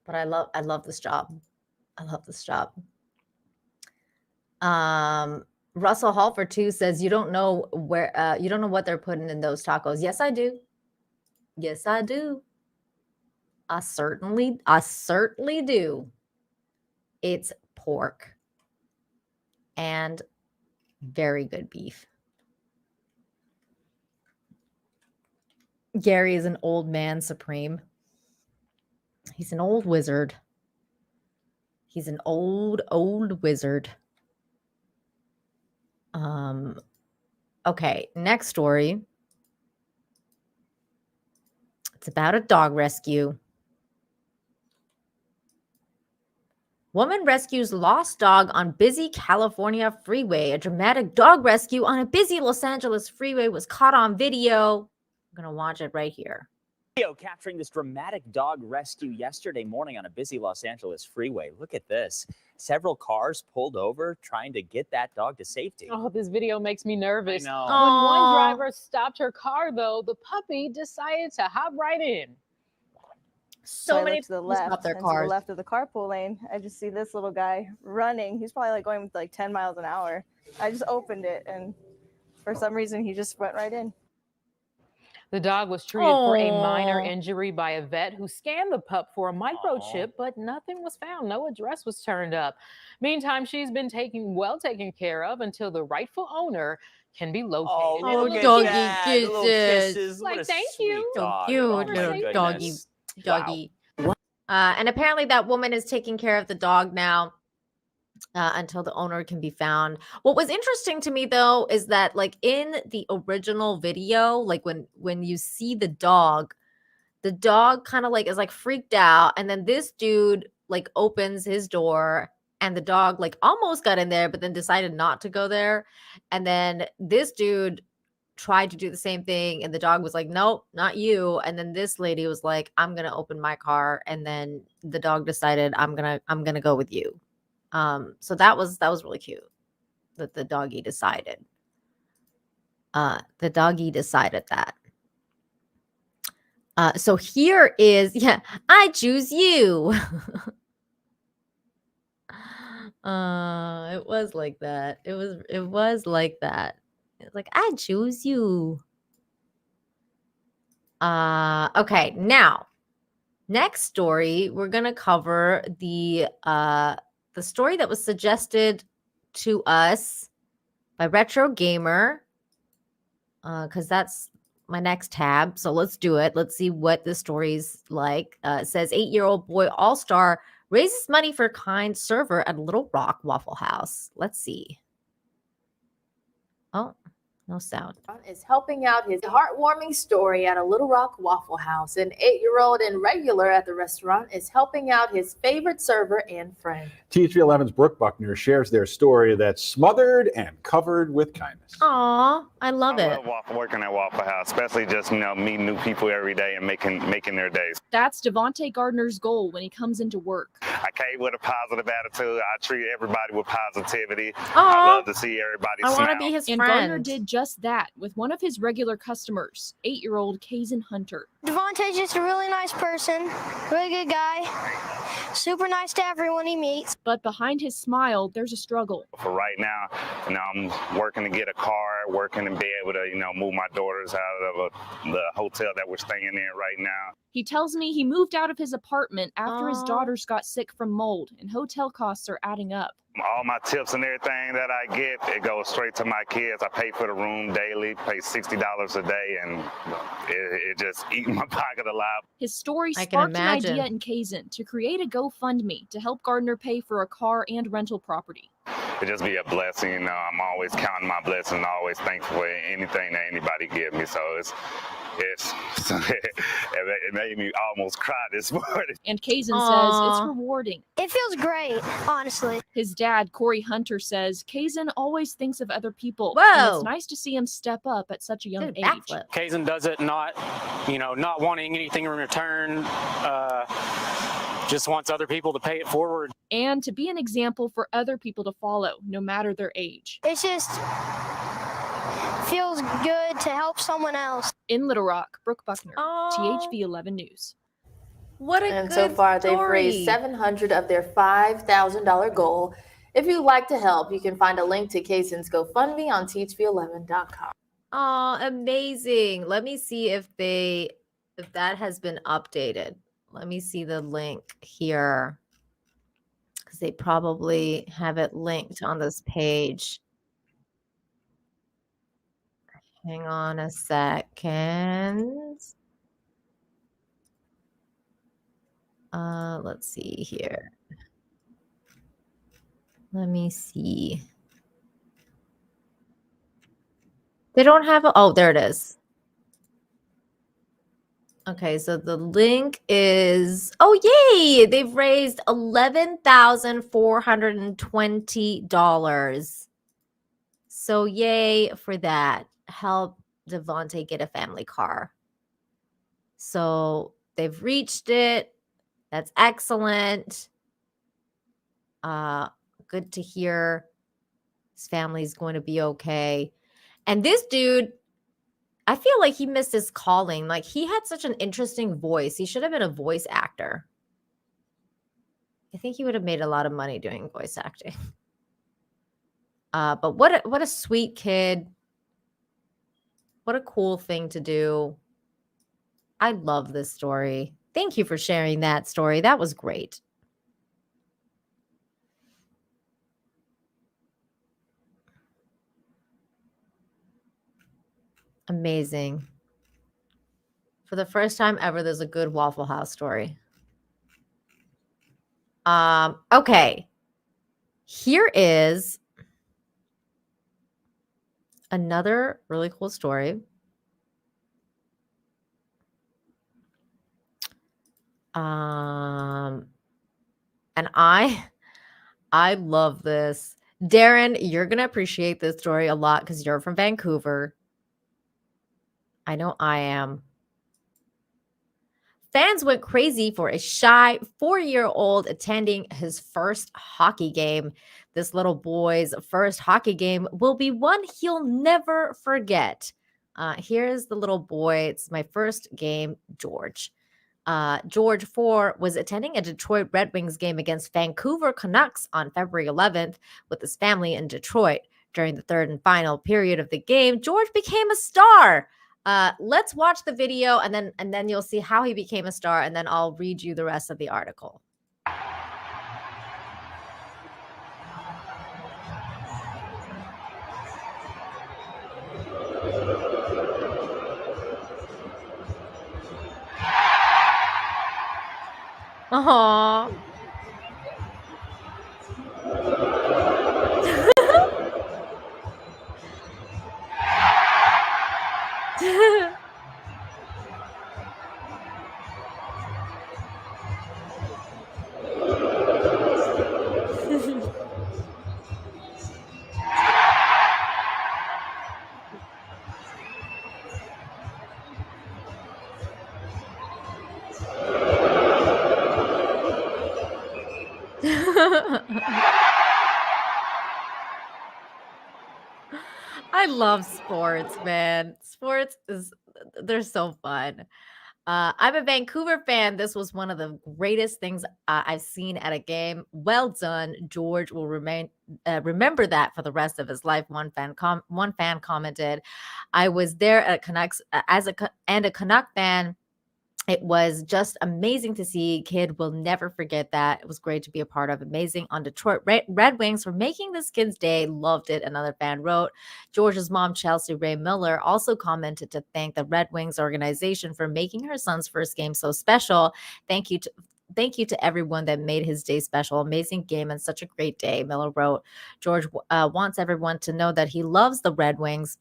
But I love this job. I love this job. Russell Halford too says you don't know where you don't know what they're putting in those tacos. Yes, I do. Yes, I do. I certainly do. It's pork and very good beef. Gary is an old man supreme. He's an old wizard. He's an old wizard. Okay, next story. It's about a dog rescue. Woman rescues lost dog on busy California freeway. A dramatic dog rescue on a busy Los Angeles freeway was caught on video. I'm going to watch it right here. Video capturing this dramatic dog rescue yesterday morning on a busy Los Angeles freeway. Look at this. Several cars pulled over trying to get that dog to safety. Oh, this video makes me nervous. I know. When one Aw. driver stopped her car, though, the puppy decided to hop right in. So I many look to the people left, stop their and to cars. the left of the carpool lane, I just see this little guy running. He's probably like going with like 10 miles an hour. I just opened it, and for some reason, he just went right in. The dog was treated for a minor Aw. injury by a vet who scanned the pup for a microchip, but nothing was found. No address was turned up. Meantime, she's been well taken care of until the rightful owner can be located. Oh, Look at doggy that. Little kisses. kisses. What Like, a thank sweet you. So dog. cute, Oh, my little doggy. goodness. Doggy. And apparently that woman is taking care of the dog now until the owner can be found. What was interesting to me though is that like in the original video, like when you see the dog kind of like is like freaked out, and then this dude like opens his door and the dog like almost got in there but then decided not to go there, and then this dude tried to do the same thing and the dog was like, nope, not you. And then this lady was like, I'm gonna open my car, and then the dog decided I'm gonna go with you. So that was really cute that the doggy decided that. So here is, I choose you. It was like that. It was like that. It's like, I choose you. Okay, now next story, we're gonna cover the story that was suggested to us by Retro Gamer, because that's my next tab. So let's do it. Let's see what the story's like. It says 8-year-old boy all-star raises money for kind server at Little Rock Waffle House. Let's see. Oh, no sound. Is helping out his heartwarming story at a Little Rock Waffle House. An 8-year-old and regular at the restaurant is helping out his favorite server and friend. TV11's Brooke Buckner shares their story that's smothered and covered with kindness. Aw, I love it. Working at Waffle House, especially just meeting new people every day and making their days. That's Devontae Gardner's goal when he comes into work. I came with a positive attitude. I treat everybody with positivity. Aw. I love to see everybody I smile. want to be his friend. And Gardner did just that with one of his regular customers, 8-year-old Kaysen Hunter. Devontae's just a really nice person, really good guy, super nice to everyone he meets. But behind his smile, there's a struggle. For right now, I'm working to get a car, working to be able to, move my daughters out of the hotel that we're staying in right now. He tells me he moved out of his apartment after his daughters got sick from mold, and hotel costs are adding up. All my tips and everything that I get, it goes straight to my kids. I pay for the room daily, pay $60 a day, and it just eats my pocket alive. His story I can sparked an imagine. idea in Kaysen to create a GoFundMe to help Gardner pay for a car and rental property. It just be a blessing. I'm always counting my blessings, always thankful for anything that anybody give me. So it made me almost cry this morning. And Kaysen says Aw. it's rewarding. It feels great, honestly. His dad, Corey Hunter, says Kaysen always thinks of other people. Whoa. And it's nice to see him step up at such a young age. Kaysen does it not wanting anything in return, just wants other people to pay it forward. And to be an example for other people to follow, no matter their age. It just feels good to help someone else. In Little Rock, Brooke Buckner, THV 11 News. What a And good so far, they've raised story. $700 of their $5,000 goal. If you'd like to help, you can find a link to Kaysen's GoFundMe on THV11.com. Oh, amazing. Let me see if that has been updated. Let me see the link here, because they probably have it linked on this page. Hang on a second. Let's see here. Let me see. They don't have a, oh, there it is. Okay, so the link is, oh, yay! They've raised $11,420. So yay for that. Help Devontae get a family car. So they've reached it. That's excellent. Good to hear. His family's going to be okay. And this dude, I feel like he missed his calling. Like, he had such an interesting voice. He should have been a voice actor. I think he would have made a lot of money doing voice acting. But what a sweet kid. What a cool thing to do. I love this story. Thank you for sharing that story. That was great. Amazing. For the first time ever, there's a good Waffle House story. Okay. Here is another really cool story. And I love this. Darren, you're going to appreciate this story a lot because you're from Vancouver. I know I am. Fans went crazy for a shy 4-year-old attending his first hockey game. This little boy's first hockey game will be one he'll never forget. Here's the little boy. It's my first game, George. George 4 was attending a Detroit Red Wings game against Vancouver Canucks on February 11th with his family in Detroit. During the third and final period of the game, George became a star. Let's watch the video and then you'll see how he became a star, and then I'll read you the rest of the article. Aww. I love sports, man. Sports they're so fun. I'm a Vancouver fan. This was one of the greatest things I've seen at a game. Well done. George will remember that for the rest of his life. One fan commented, I was there at Canucks and a Canuck fan. It was just amazing to see. Kid will never forget that. It was great to be a part of. Amazing on Detroit Red Wings for making this kid's day. Loved it. Another fan wrote. George's mom, Chelsea Ray Miller, also commented to thank the Red Wings organization for making her son's first game so special. Thank you to everyone that made his day special. Amazing game and such a great day, Miller wrote. George wants everyone to know that he loves the Red Wings.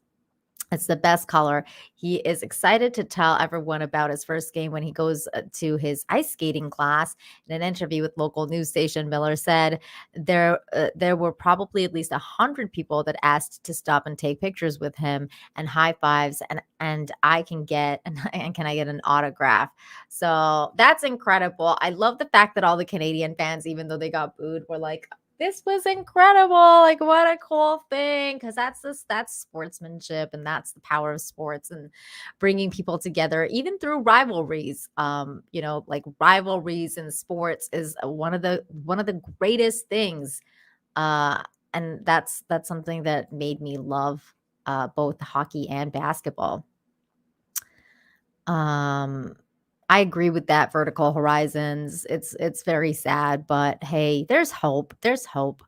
It's the best color. He is excited to tell everyone about his first game when he goes to his ice skating class. In an interview with local news station, Miller said there were probably at least 100 people that asked to stop and take pictures with him and high fives, and I can get and can I get an autograph? So that's incredible. I love the fact that all the Canadian fans, even though they got booed, were like, this was incredible. Like, what a cool thing. Because that's sportsmanship, and that's the power of sports and bringing people together, even through rivalries. Like rivalries in sports is one of the greatest things. And that's something that made me love both hockey and basketball. I agree with that. Vertical horizons. It's very sad, but hey, there's hope. There's hope.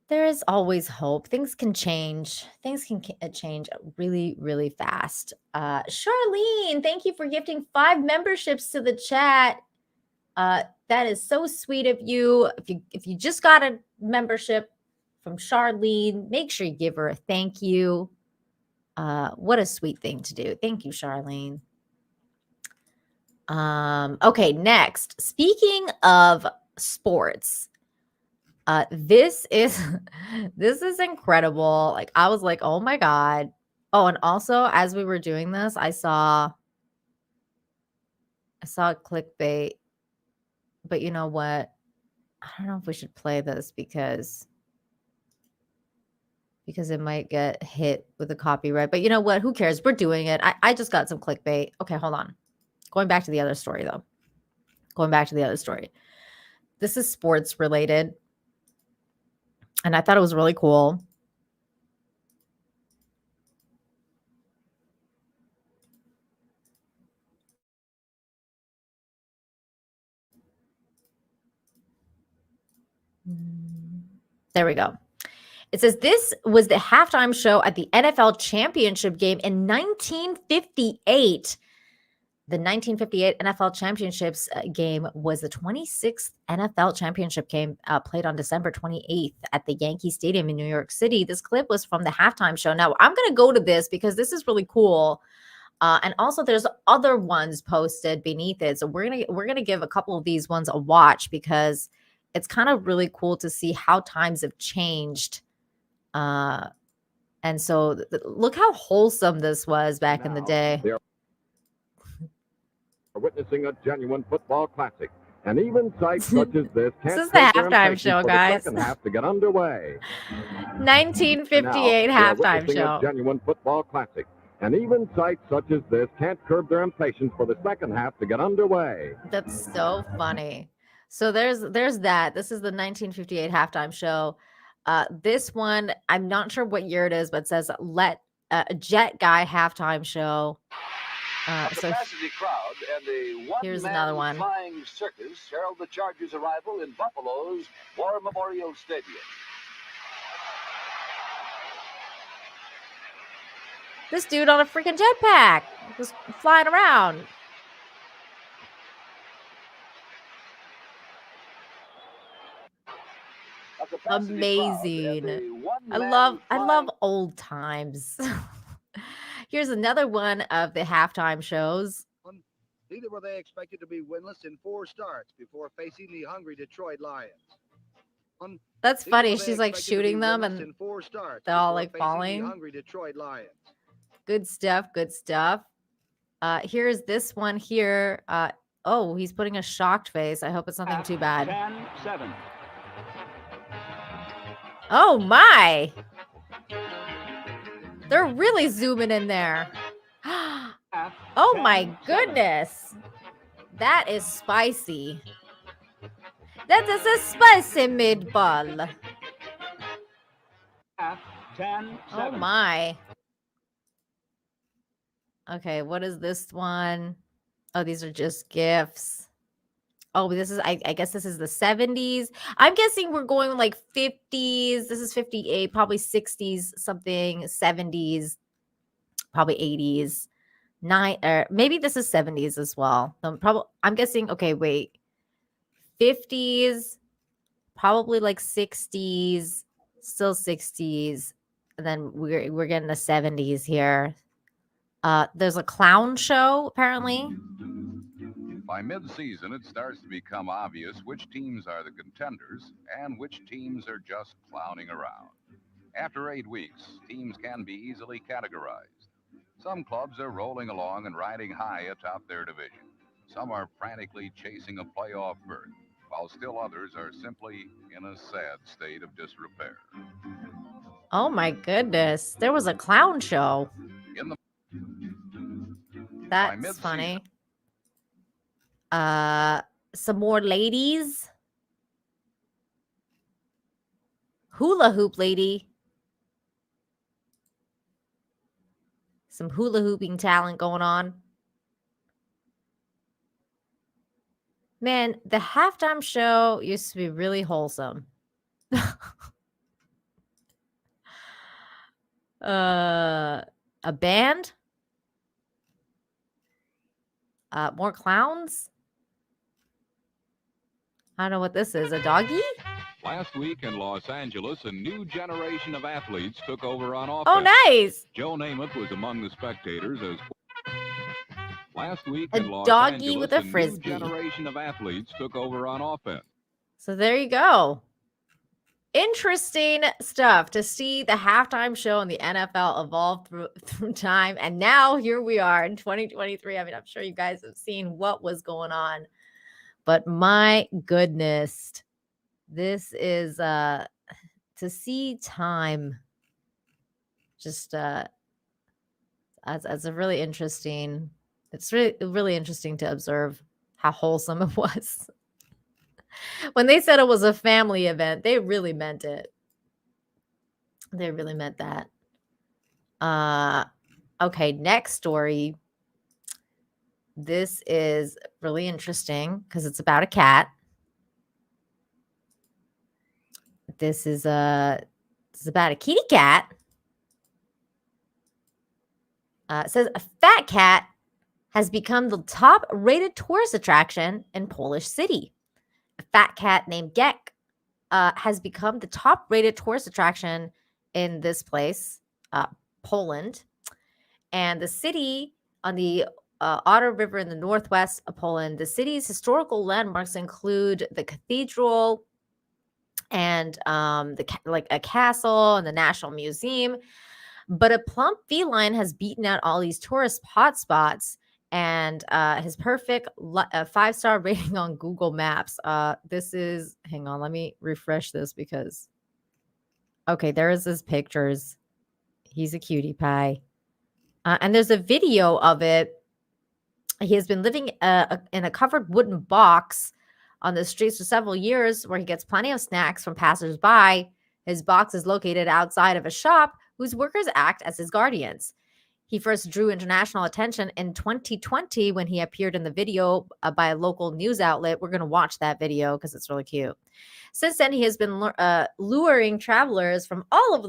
There is always hope. Things can change. Things can change really, really fast. Charlene, thank you for gifting 5 memberships to the chat. That is so sweet of you. If you just got a membership from Charlene, make sure you give her a thank you. What a sweet thing to do. Thank you, Charlene. Okay, next. Speaking of sports, this is this is incredible. Like, I was like, oh my God. Oh, and also as we were doing this, I saw a clickbait. But you know what? I don't know if we should play this because it might get hit with a copyright. But you know what? Who cares? We're doing it. I just got some clickbait. Okay, hold on. Going back to the other story, though. This is sports related. And I thought it was really cool. There we go. It says this was the halftime show at the NFL championship game in 1958. The 1958 NFL Championships game was the 26th NFL Championship game played on December 28th at the Yankee Stadium in New York City. This clip was from the halftime show. Now, I'm going to go to this because this is really cool. And also there's other ones posted beneath it. So we're going to give a couple of these ones a watch because it's kind of really cool to see how times have changed. And so look how wholesome this was back in the day. Witnessing a genuine football classic. And even sites such as this This is the halftime show, guys. The second half to get underway. 1958 halftime show. A genuine football classic. And even sites such as this can't curb their impatience for the second half to get underway. That's so funny. So there's that. This is the 1958 halftime show. This one, I'm not sure what year it is, but it says Jet Guy halftime show. So crowd and a here's another one. Flying circus herald the Chargers' arrival in Buffalo's War Memorial Stadium. This dude on a freaking jetpack was flying around. Amazing. I love old times. Here's another one of the halftime shows. Neither were they expected to be winless in 4 starts before facing the hungry Detroit Lions. That's funny. She's like shooting them and they're all like falling. Hungry Detroit Lions. Good stuff. Good stuff. Here's this one here. Oh, he's putting a shocked face. I hope it's nothing too bad. 10-7. Oh my. They're really zooming in there. Oh my goodness. That is spicy. That is a spicy meatball. Oh my. Okay, what is this one? Oh, these are just GIFs. Oh, this is, I guess this is the 70s. I'm guessing we're going like 50s. This is 58, probably 60s, something, 70s, probably 80s. Maybe this is 70s as well. I'm guessing, okay, wait. 50s, probably like 60s, still 60s. And then we're getting the 70s here. There's a clown show, apparently. By mid-season, it starts to become obvious which teams are the contenders and which teams are just clowning around. After 8 weeks, teams can be easily categorized. Some clubs are rolling along and riding high atop their division. Some are frantically chasing a playoff berth, while still others are simply in a sad state of disrepair. Oh my goodness. There was a clown show. That's funny. Some more ladies. Hula hoop lady. Some hula hooping talent going on. Man, the halftime show used to be really wholesome. A band? More clowns? I don't know what this is. A doggy? Last week in Los Angeles, a new generation of athletes took over on offense. Oh, nice. Joe Namath was among the spectators as last week A in Los doggy Angeles, with a new frisbee. generation of athletes took over on offense. So there you go. Interesting stuff to see the halftime show in the NFL evolve through time. And now here we are in 2023. I mean, I'm sure you guys have seen what was going on. But my goodness, this is to see time just as a really interesting, it's really interesting to observe how wholesome it was. When they said it was a family event, they really meant it. They really meant that. Okay, next story. This is really interesting because it's about a cat. This is about a kitty cat. It says a fat cat has become the top-rated tourist attraction in Polish city. A fat cat named Gek has become the top-rated tourist attraction in this place, Poland. And the city on the Oder River in the northwest of Poland, the city's historical landmarks include the cathedral and a castle and the National Museum. But a plump feline has beaten out all these tourist hotspots and his perfect 5-star rating on Google Maps. This is, hang on, let me refresh this because, okay, there is his pictures. He's a cutie pie. And there's a video of it. He has been living in a covered wooden box on the streets for several years where he gets plenty of snacks from passersby. His box is located outside of a shop whose workers act as his guardians. He first drew international attention in 2020 when he appeared in the video by a local news outlet. We're going to watch that video because it's really cute. Since then, he has been luring travelers from all over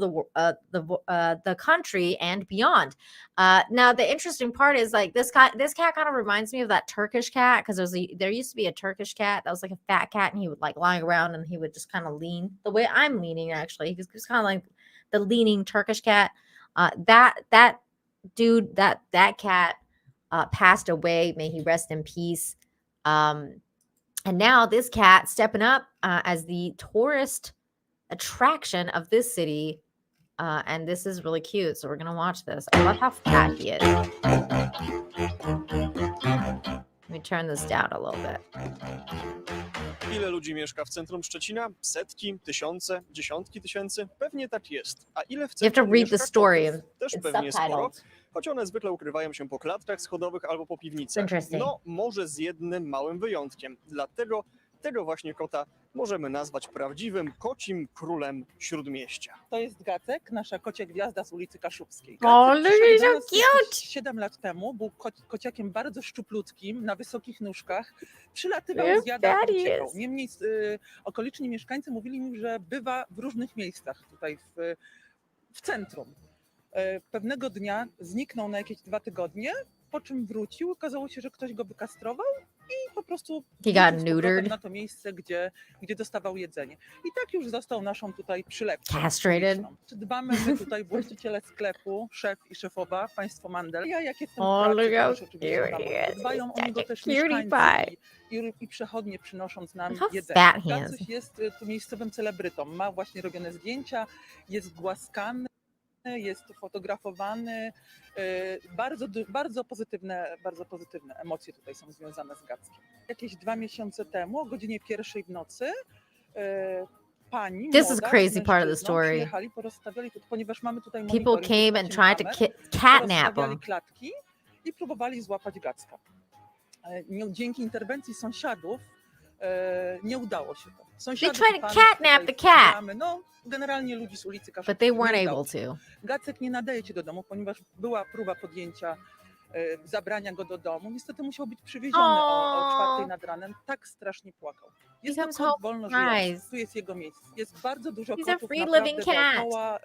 the country and beyond. Now, the interesting part is like this cat kind of reminds me of that Turkish cat because there used to be a Turkish cat that was like a fat cat and he would like lying around and he would just kind of lean the way I'm leaning. Actually, he's kind of like the leaning Turkish cat. That cat passed away. May he rest in peace. And now this cat stepping up as the tourist attraction of this city. And this is really cute. So we're going to watch this. I love how fat he is. Let me turn this down a little bit. Ile ludzi mieszka w centrum Szczecina? Setki, tysiące, dziesiątki tysięcy? Pewnie tak jest. A ile w You have to centrum read the mieszka story. kotów? Też It's pewnie sporo, subtitled. choć one zwykle ukrywają się po klatkach schodowych albo po piwnicach. Interesting. No, może z jednym małym wyjątkiem. Dlatego tego właśnie kota możemy nazwać prawdziwym kocim królem Śródmieścia. To jest Gacek, nasza kocia gwiazda z ulicy Kaszubskiej. Oh, Gacek look, przyszedł he's do so nas cute. jakieś 7 lat temu, był kociakiem bardzo szczuplutkim, na wysokich nóżkach, przylatywał, Yes, zjadał, that uciekał. is. Niemniej okoliczni mieszkańcy mówili mi, że bywa w różnych miejscach tutaj w centrum. Pewnego dnia zniknął na jakieś 2 tygodnie, po czym wrócił. Okazało się, że ktoś go wykastrował i po prostu He got wrócił z powrotem neutered. na to miejsce, gdzie dostawał jedzenie. I tak już został naszą tutaj przylepką. Castrated. uliczną. Dbamy my tutaj, właściciele sklepu, szef i szefowa, państwo Mandel. Ja jak jestem w Oh, pracy, look to how też oczywiście cute dbam. he is. Dbają o niego Such a też cutie mieszkańcy pie. i przechodnie, przynosząc nam How jedzenie. fat he Gacuś is. jest tu miejscowym celebrytą. Ma właśnie robione zdjęcia, jest głaskany, jest fotografowany. Bardzo pozytywne emocje tutaj są związane z Gackiem. Jakieś 2 miesiące temu o godzinie 1:00 w nocy pani This is młoda crazy z part of the mężczyzną story. przyjechali, porozstawiali, ponieważ mamy tutaj People monitoring, came and zobaczymy tried to kamer, catnap porozstawiali him. klatki i próbowali złapać Gacka. Dzięki interwencji sąsiadów nie udało się to. They tried to catnap the cat, No, generalnie ludzi z ulicy Kaszubskiej. but they nie weren't udało able się. to. Gacek nie nadaje się do domu, ponieważ była próba podjęcia zabrania go do domu. Niestety musiał być przywieziony o 4:00 nad ranem. Tak strasznie płakał. Jest to Becomes kot hope wolnożyjący. rise. Tu jest jego miejsce. Jest bardzo dużo He's a kotów free naprawdę living cat. dookoła.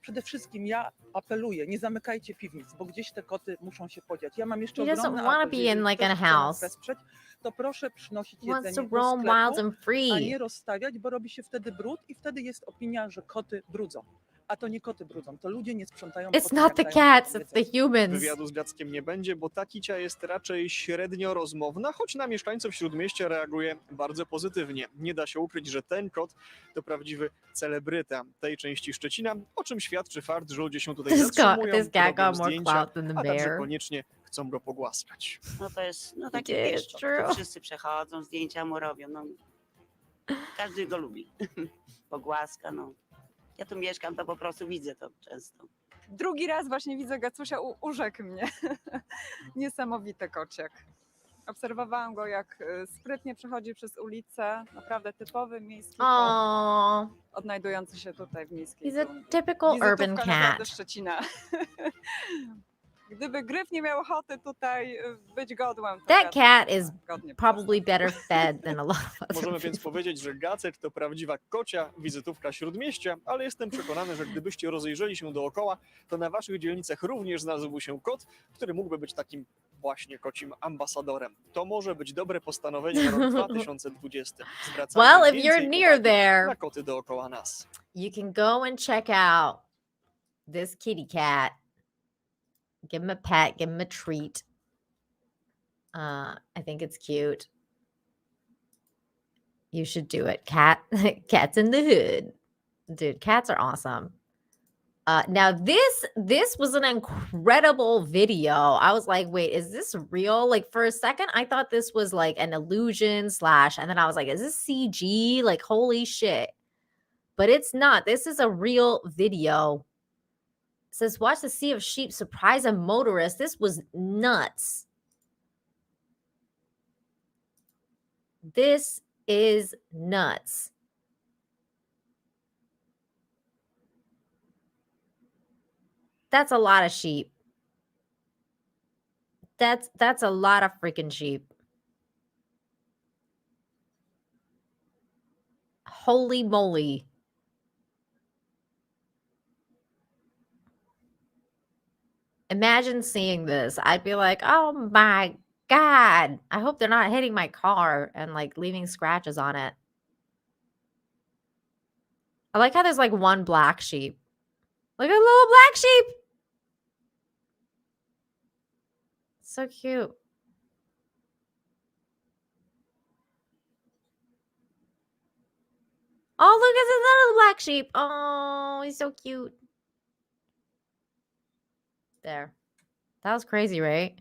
Przede wszystkim ja apeluję, nie zamykajcie piwnic, bo gdzieś te koty muszą się podziać. Ja mam jeszcze He doesn't ogromny wanna apel, be że jeżeli in, like, ktoś in a chce nas house. wesprzeć, to proszę przynosić Wants to jedzenie do roam wild sklepu, and free. a nie rozstawiać, bo robi się wtedy brud i wtedy jest opinia, że koty brudzą. A to nie koty brudzą, to ludzie nie sprzątają It's po tym, not jak the dają cats, sobie it's the humans. Wywiadu z Jackiem nie będzie, bo ta kicia jest raczej średnio rozmowna, choć na mieszkańców Śródmieścia reaguje bardzo pozytywnie. Nie da się ukryć, że ten kot to prawdziwy celebryta tej części Szczecina, o czym świadczy fakt, że ludzie się tutaj zatrzymują, this guy robią got more zdjęcia, clout than the a także bear. koniecznie chcą go pogłaskać. No to jest taki Yeah, pies, it's to true. wszyscy przechodzą, zdjęcia mu robią, no. Każdy go lubi. Pogłaska, no. Ja tu mieszkam, to po prostu widzę to często. Drugi raz właśnie widzę Gacusia, urzekł mnie. Niesamowity kociak. Obserwowałam go, jak sprytnie przechodzi przez ulicę. Naprawdę typowy miejski kot, Aww. odnajdujący się tutaj w miejskiej He's a dżungli. typical urban Wizytówka naprawdę cat. Szczecina. Gdyby Gryf nie miał ochoty tutaj być godłem, to That cat Gacek is godnie probably better fed than a lot of other Możemy więc people. powiedzieć, że Gacek to prawdziwa kocia wizytówka Śródmieścia, ale jestem przekonany, że gdybyście rozejrzeli się dookoła, to na waszych dzielnicach również znalazłby się kot, który mógłby być takim właśnie kocim ambasadorem. To może być dobre postanowienie na rok 2020. Zwracajmy Well, if więcej you're near uwagi there, na koty dookoła nas. you can go and check out this kitty cat. Give him a pet, give him a treat. I think it's cute. You should do it. Cats in the hood. Dude, cats are awesome. Now this was an incredible video. I was like, wait, is this real? Like for a second, I thought this was like an illusion / and then I was like, is this CG? Like, holy shit. But it's not. This is a real video. It says, watch the sea of sheep surprise a motorist. This was nuts. This is nuts. That's a lot of sheep. That's a lot of freaking sheep. Holy moly. Imagine seeing this. I'd be like, oh my God. I hope they're not hitting my car and like leaving scratches on it. I like how there's like one black sheep. Look at a little black sheep. So cute. Oh, look at this little black sheep. Oh, he's so cute. There. That was crazy, right?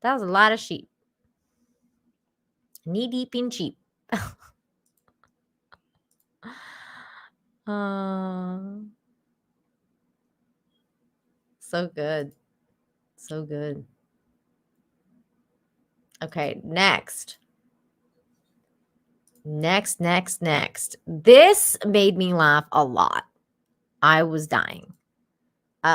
That was a lot of sheep. Knee deep in sheep. So good. So good. Okay, next. Next. This made me laugh a lot. I was dying.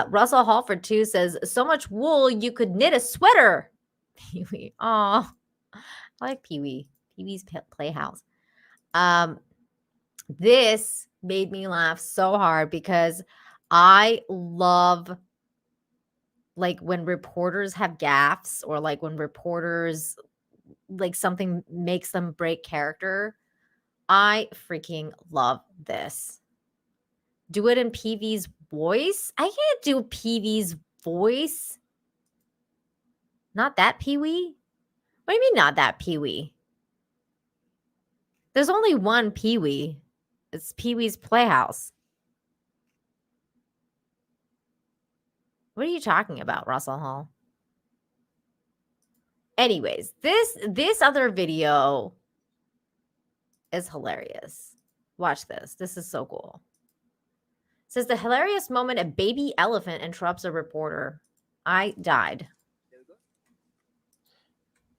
Russell Halford 2 says, so much wool you could knit a sweater. Pee-wee. Oh, I like Pee-wee. Pee-wee's Playhouse. This made me laugh so hard because I love like when reporters have gaffes or like when reporters like something makes them break character. I freaking love this. Do it in PV's voice? I can't do PV's voice. Not that Pee-wee? What do you mean not that Pee-wee? There's only one Pee-wee. It's Pee-wee's Playhouse. What are you talking about, Russell Hall? Anyways, this other video is hilarious. Watch this. This is so cool. It says the hilarious moment a baby elephant interrupts a reporter. I died.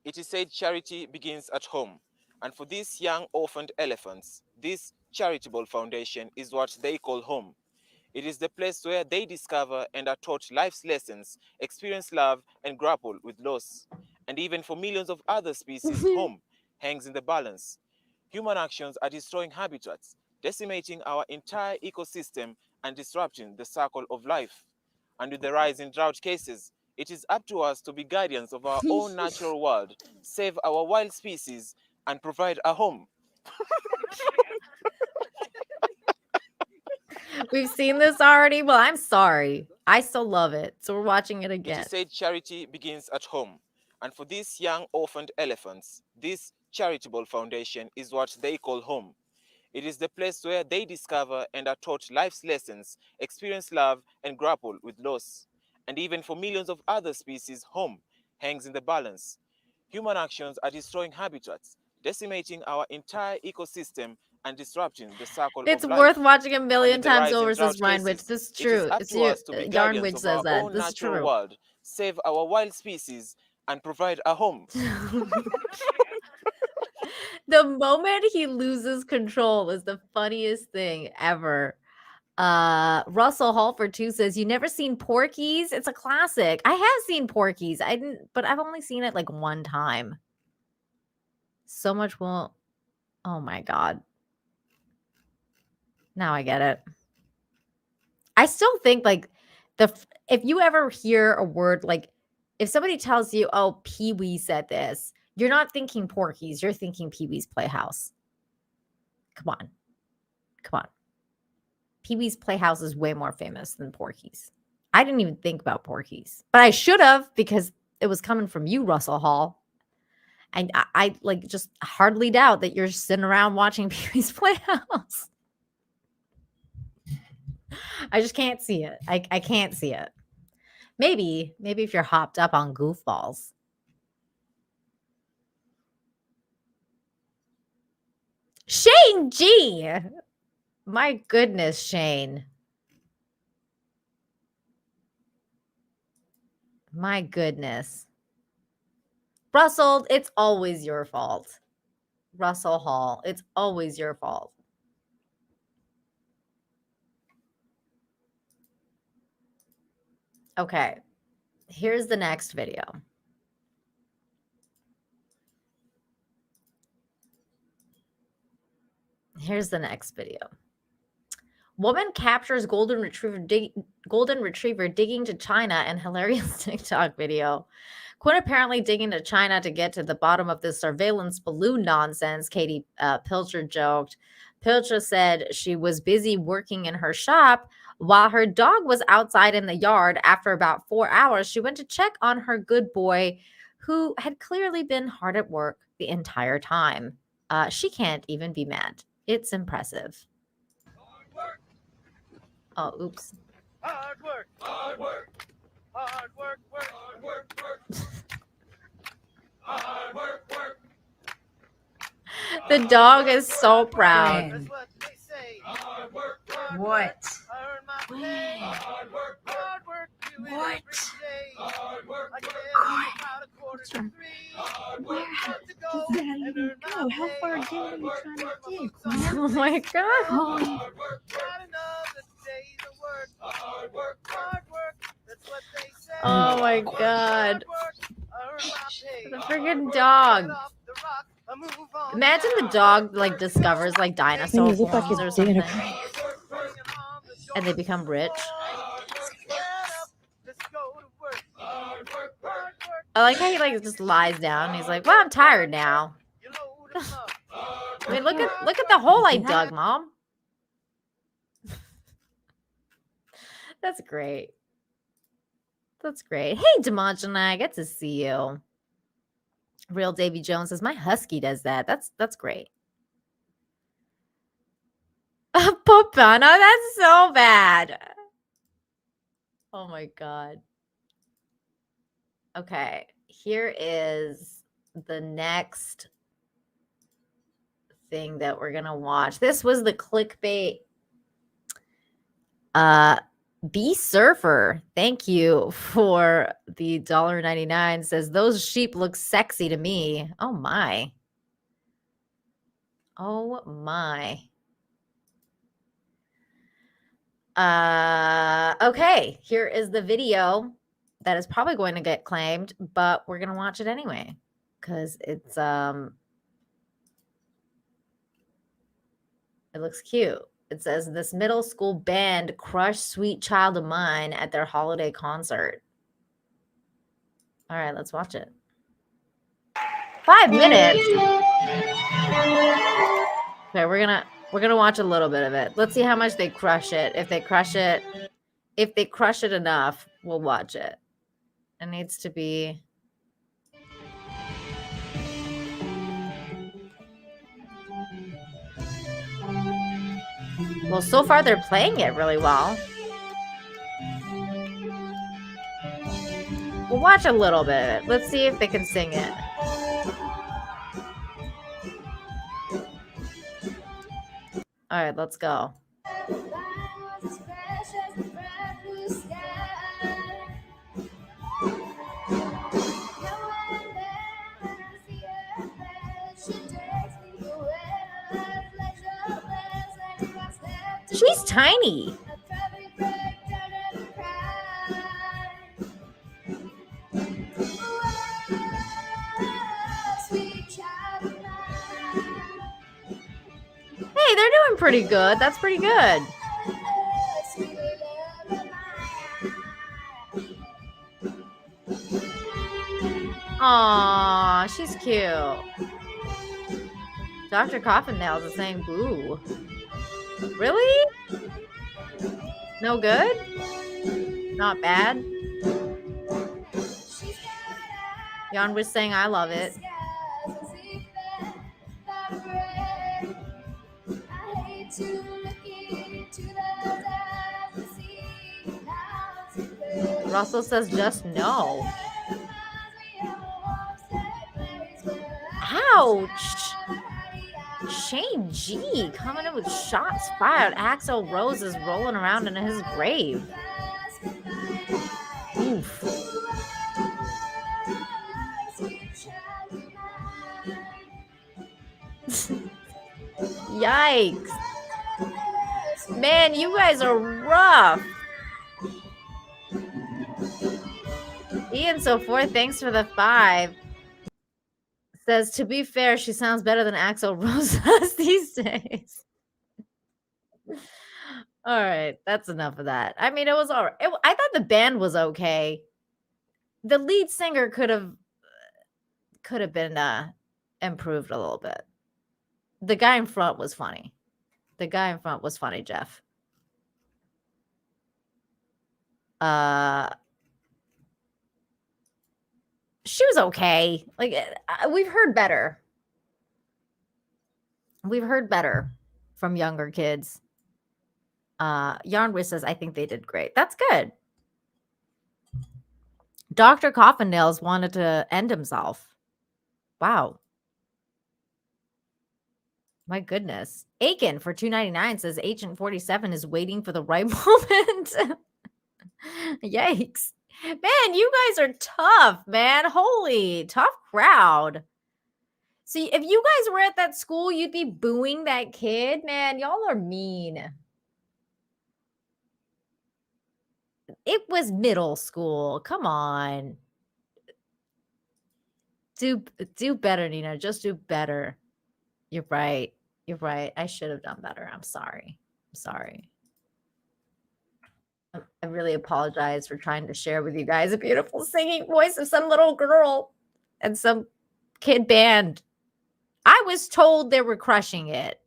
It is said charity begins at home. And for these young orphaned elephants, this charitable foundation is what they call home. It is the place where they discover and are taught life's lessons, experience love, and grapple with loss. And even for millions of other species, home hangs in the balance. Human actions are destroying habitats, decimating our entire ecosystem and disrupting the circle of life. And with the rise in drought cases, It is up to us to be guardians of our own natural world, save our wild species, and provide a home. We've seen this already. Well, I'm sorry. I still love it. So we're watching it It again. is said charity begins at home. And for these young orphaned elephants, this charitable foundation is what they call home. It is the place where they discover and are taught life's lessons, experience love, and grapple with loss. And even for millions of other species, home hangs in the balance. Human actions are destroying habitats, decimating our entire ecosystem, and disrupting the circle It's of life. worth watching a And million with the times rise in over, drought says Ryan Witch. cases, This is it is true. up It's to you. us to be Yarn guardians Witch of says our that. own This is natural true. world, save our wild species, and provide a home. The moment he loses control is the funniest thing ever. Russell Halford too says, you never seen Porky's? It's a classic. I have seen Porky's. I didn't, but I've only seen it like one time. So much will. Oh my god. Now I get it. I still think like if you ever hear a word like if somebody tells you, oh, Pee-wee said this, you're not thinking Porky's, you're thinking Pee-wee's Playhouse. Come on. Come on. Pee-wee's Playhouse is way more famous than Porky's. I didn't even think about Porky's, but I should have because it was coming from you, Russell Hall. And I like just hardly doubt that you're sitting around watching Pee-wee's Playhouse. I just can't see it. I can't see it. Maybe if you're hopped up on goofballs. Shane G. My goodness, Shane. My goodness. Russell, it's always your fault. Russell Hall, it's always your fault. Okay, here's the next video. Here's the next video. Woman captures golden retriever digging to China in hilarious TikTok video. Quinn apparently digging to China to get to the bottom of this surveillance balloon nonsense, Katie Pilcher joked. Pilcher said she was busy working in her shop while her dog was outside in the yard. After about 4 hours, she went to check on her good boy, who had clearly been hard at work the entire time. She can't even be mad. It's impressive. Oh, oops. Hard work, hard work, hard work, work, hard work, work. Hard work, work. The dog is so proud. That's what they say. Hard work, hard What? work. I earn my pay. Hard work, hard work. Do it every day. Hard work, I get about a quarter to 3. Hard work, to go and earn my How pay. far down are you trying to dig? Oh my god. Hard work, not another day's of work. Hard work, hard work. That's what they say. Oh my god. The freaking dog. Imagine the dog like discovers like dinosaur You look like forms you're or digging something. a And they become rich. I like how he like just lies down. He's like, well, I'm tired now. I mean, look at the hole I dug, Mom. That's great. That's great. Hey, Demogena, good to see you. Real Davy Jones says, my husky does that. That's great. Popana, that's so bad. Oh my god. Okay, here is the next thing that we're gonna watch. This was the clickbait. B Surfer, thank you for the $1.99. Says those sheep look sexy to me. Oh my. Oh my. Okay, here is the video that is probably going to get claimed, but we're gonna watch it anyway because it's it looks cute. It says this middle school band crushed Sweet Child of Mine at their holiday concert. All right, let's watch it. 5 minutes. Okay, we're gonna watch a little bit of it. Let's see how much they crush it. If they crush it enough, we'll watch it. It needs to be. Well, so far they're playing it really well. We'll watch a little bit of it. Let's see if they can sing it. All right, let's go. She's tiny. Hey, they're doing pretty good. That's pretty good. Aw, she's cute. Dr. Coffin-Nails is saying boo. Really? No good? Not bad? Jan was saying I love it. Russell says just no. Ouch. Shane G coming in with shots fired. Axl Rose is rolling around in his grave. Oof. Yikes. Man, you guys are rough. Ian So Forth, thanks for the 5. Says, to be fair, she sounds better than Axl Rose does these days. All right, that's enough of that. I mean, it was all right. I thought the band was okay. The lead singer could have been improved a little bit. The guy in front was funny. Jeff. She was okay. Like, we've heard better. We've heard better from younger kids. Yarnwish says, I think they did great. That's good. Dr. Coffin-Nails wanted to end himself. Wow. My goodness. Aiken for $2.99 says Agent 47 is waiting for the right moment. Yikes. Man, you guys are tough, man. Holy, tough crowd. See, if you guys were at that school, you'd be booing that kid. Man, y'all are mean. It was middle school. Come on. Do better, Nina. Just do better. You're right. You're right. I should have done better. I'm sorry. I really apologize for trying to share with you guys a beautiful singing voice of some little girl and some kid band. I was told they were crushing it.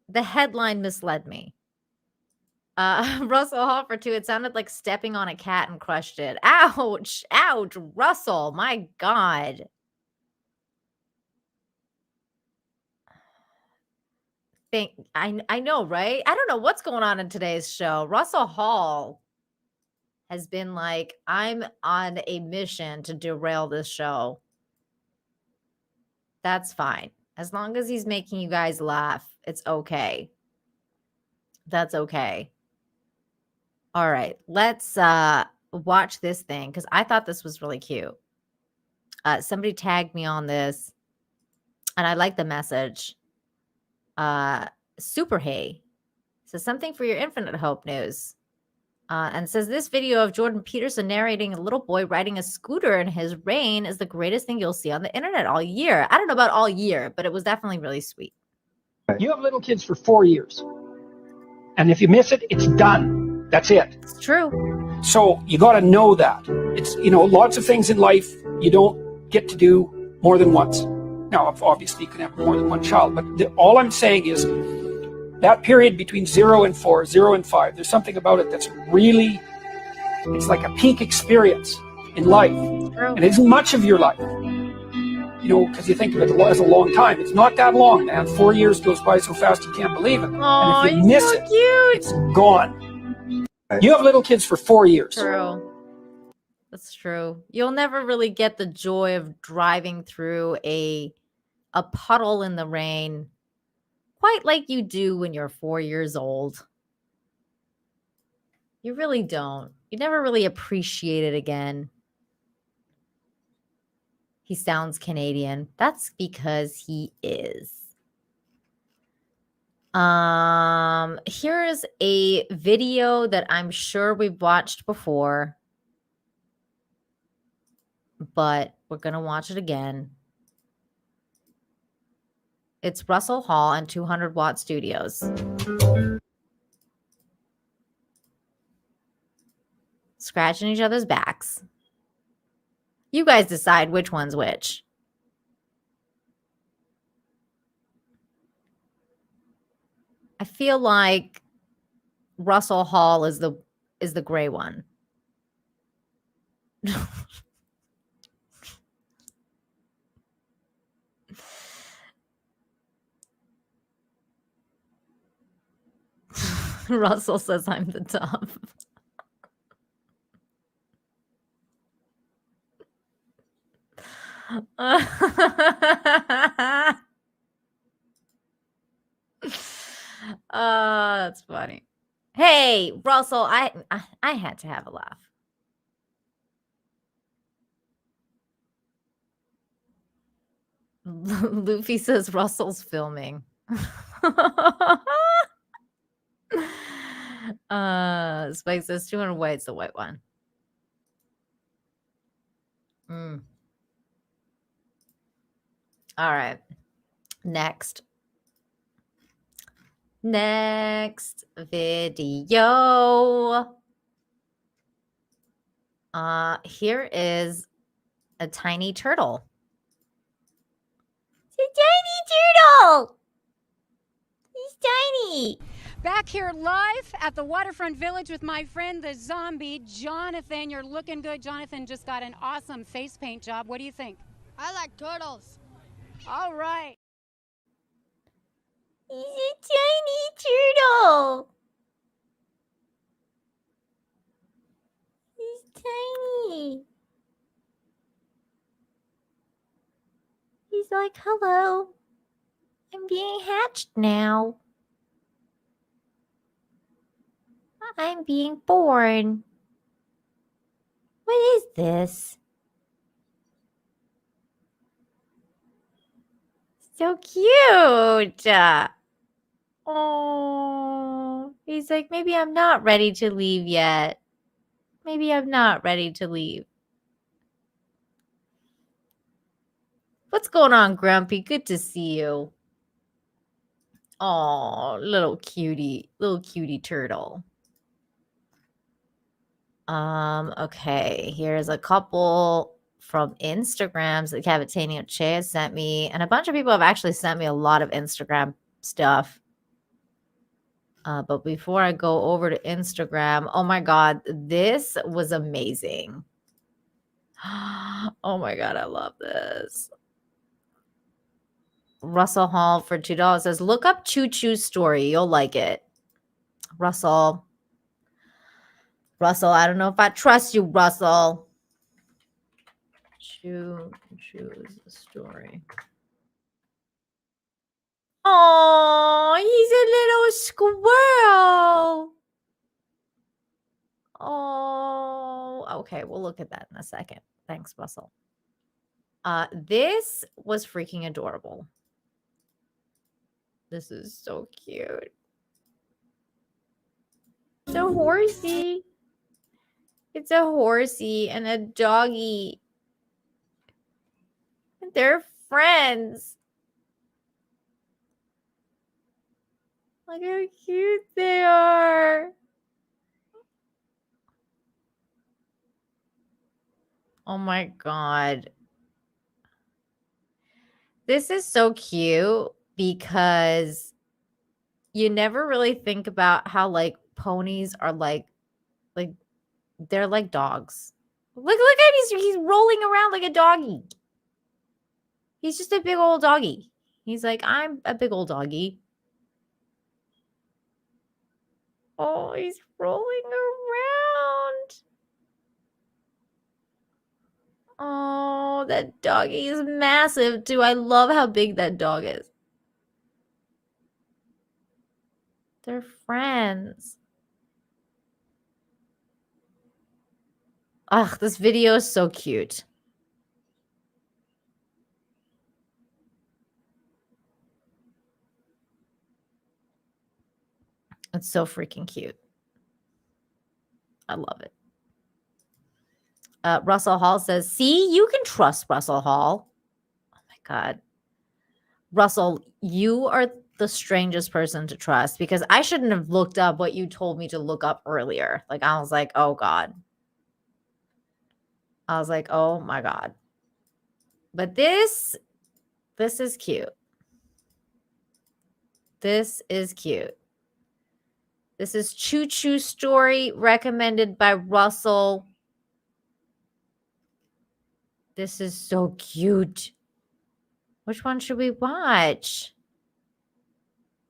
The headline misled me. Russell Hall for 2. It sounded like stepping on a cat and crushed it. Ouch. Ouch. Russell. My God. I know, right? I don't know what's going on in today's show. Russell Hall has been like, I'm on a mission to derail this show. That's fine. As long as he's making you guys laugh, it's okay. That's okay. All right, let's watch this thing because I thought this was really cute. Somebody tagged me on this, and I like the message. Super Hay says something for your Infinite Hope news. And says this video of Jordan Peterson narrating a little boy riding a scooter in his rain is the greatest thing you'll see on the internet all year. I don't know about all year, but it was definitely really sweet. You have little kids for 4 years. And if you miss it, it's done. That's it. It's true. So you got to know that. It's, lots of things in life you don't get to do more than once. Now, obviously, you can have more than one child, but all I'm saying is that period between 0 and 4, 0 and 5, there's something about it that's really, it's like a peak experience in life. True. And it isn't much of your life, because you think of it as a long time. It's not that long, man. 4 years goes by so fast you can't believe it. Oh, and if you miss so it, cute. it's gone. You have little kids for 4 years. True. That's true. You'll never really get the joy of driving through a puddle in the rain quite like you do when you're 4 years old. You really don't. You never really appreciate it again. He sounds Canadian. That's because he is. Here's a video that I'm sure we've watched before, but we're going to watch it again. It's Russell Hall and 200 Watt Studios. Scratching each other's backs. You guys decide which one's which. I feel like Russell Hall is the gray one. Russell says I'm the top. That's funny. Hey, Russell, I had to have a laugh. Luffy says Russell's filming. Spike says 200 white's the white one. All right. Next video. Here is a tiny turtle. It's a tiny turtle. He's tiny. Back here live at the Waterfront Village with my friend, the zombie, Jonathan. You're looking good. Jonathan just got an awesome face paint job. What do you think? I like turtles. All right. He's a tiny turtle. He's tiny. He's like, hello. I'm being hatched now. I'm being born. What is this? So cute. Oh, he's like, maybe I'm not ready to leave yet. Maybe I'm not ready to leave. What's going on, Grumpy? Good to see you. Oh, little cutie turtle. Okay, here's a couple from Instagrams that Cavatanio Che has sent me, and a bunch of people have actually sent me a lot of Instagram stuff. But before I go over to Instagram, oh my God, this was amazing. Oh my God, I love this. Russell Hall for $2 says, look up Choo Choo's story. You'll like it. Russell, I don't know if I trust you, Russell. Choo Choo's story. Oh, he's a little squirrel. Oh, okay. We'll look at that in a second. Thanks, Russell. This was freaking adorable. This is so cute. It's a horsey. It's a horsey and a doggy. They're friends. Look how cute they are. Oh my God. This is so cute because you never really think about how like ponies are like they're like dogs. Look at he's rolling around like a doggy. He's just a big old doggy. He's like, I'm a big old doggy. Oh, he's rolling around. Oh, that doggy is massive too. I love how big that dog is. They're friends. Ugh, this video is so cute. It's so freaking cute. I love it. Russell Hall says, see, you can trust Russell Hall. Oh my God. Russell, you are the strangest person to trust because I shouldn't have looked up what you told me to look up earlier. Like, I was like, oh God. I was like, oh my God. But this is cute. This is cute. This is Choo Choo Story recommended by Russell. This is so cute. Which one should we watch?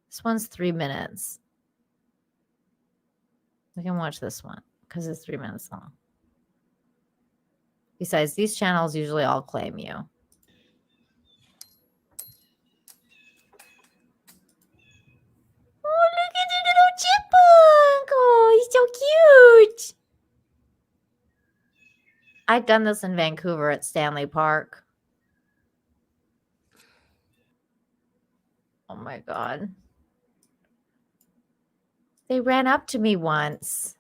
This one's 3 minutes. We can watch this one because it's 3 minutes long. Besides, these channels usually all claim you. Oh, look at the little chipmunk. Oh, he's so cute. I've done this in Vancouver at Stanley Park. Oh my God. They ran up to me once.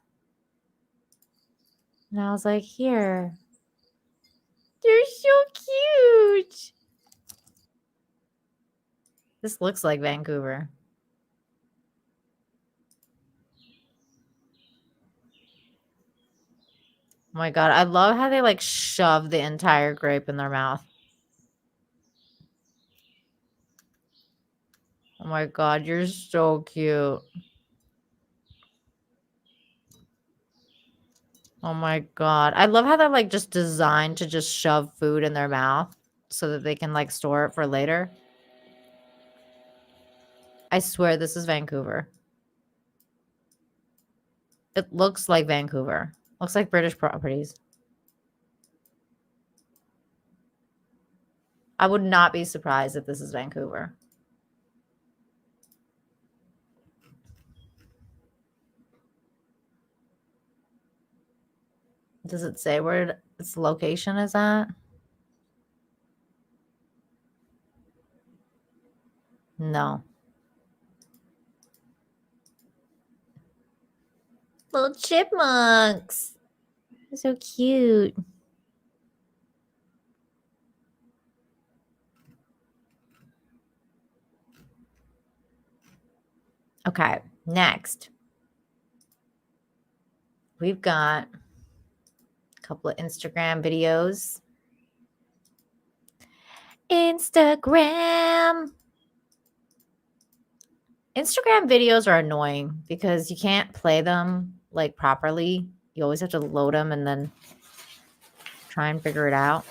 And I was like, here. They're so cute. This looks like Vancouver. Oh my God. I love how they like shove the entire grape in their mouth. Oh my God. You're so cute. Oh my God. I love how they're like just designed to just shove food in their mouth so that they can like store it for later. I swear this is Vancouver. It looks like Vancouver. Looks like British properties. I would not be surprised if this is Vancouver. Does it say where its location is at? No. Little chipmunks. They're so cute. Okay, next. We've got a couple of Instagram videos. Instagram videos are annoying because you can't play them like properly. You always have to load them and then try and figure it out.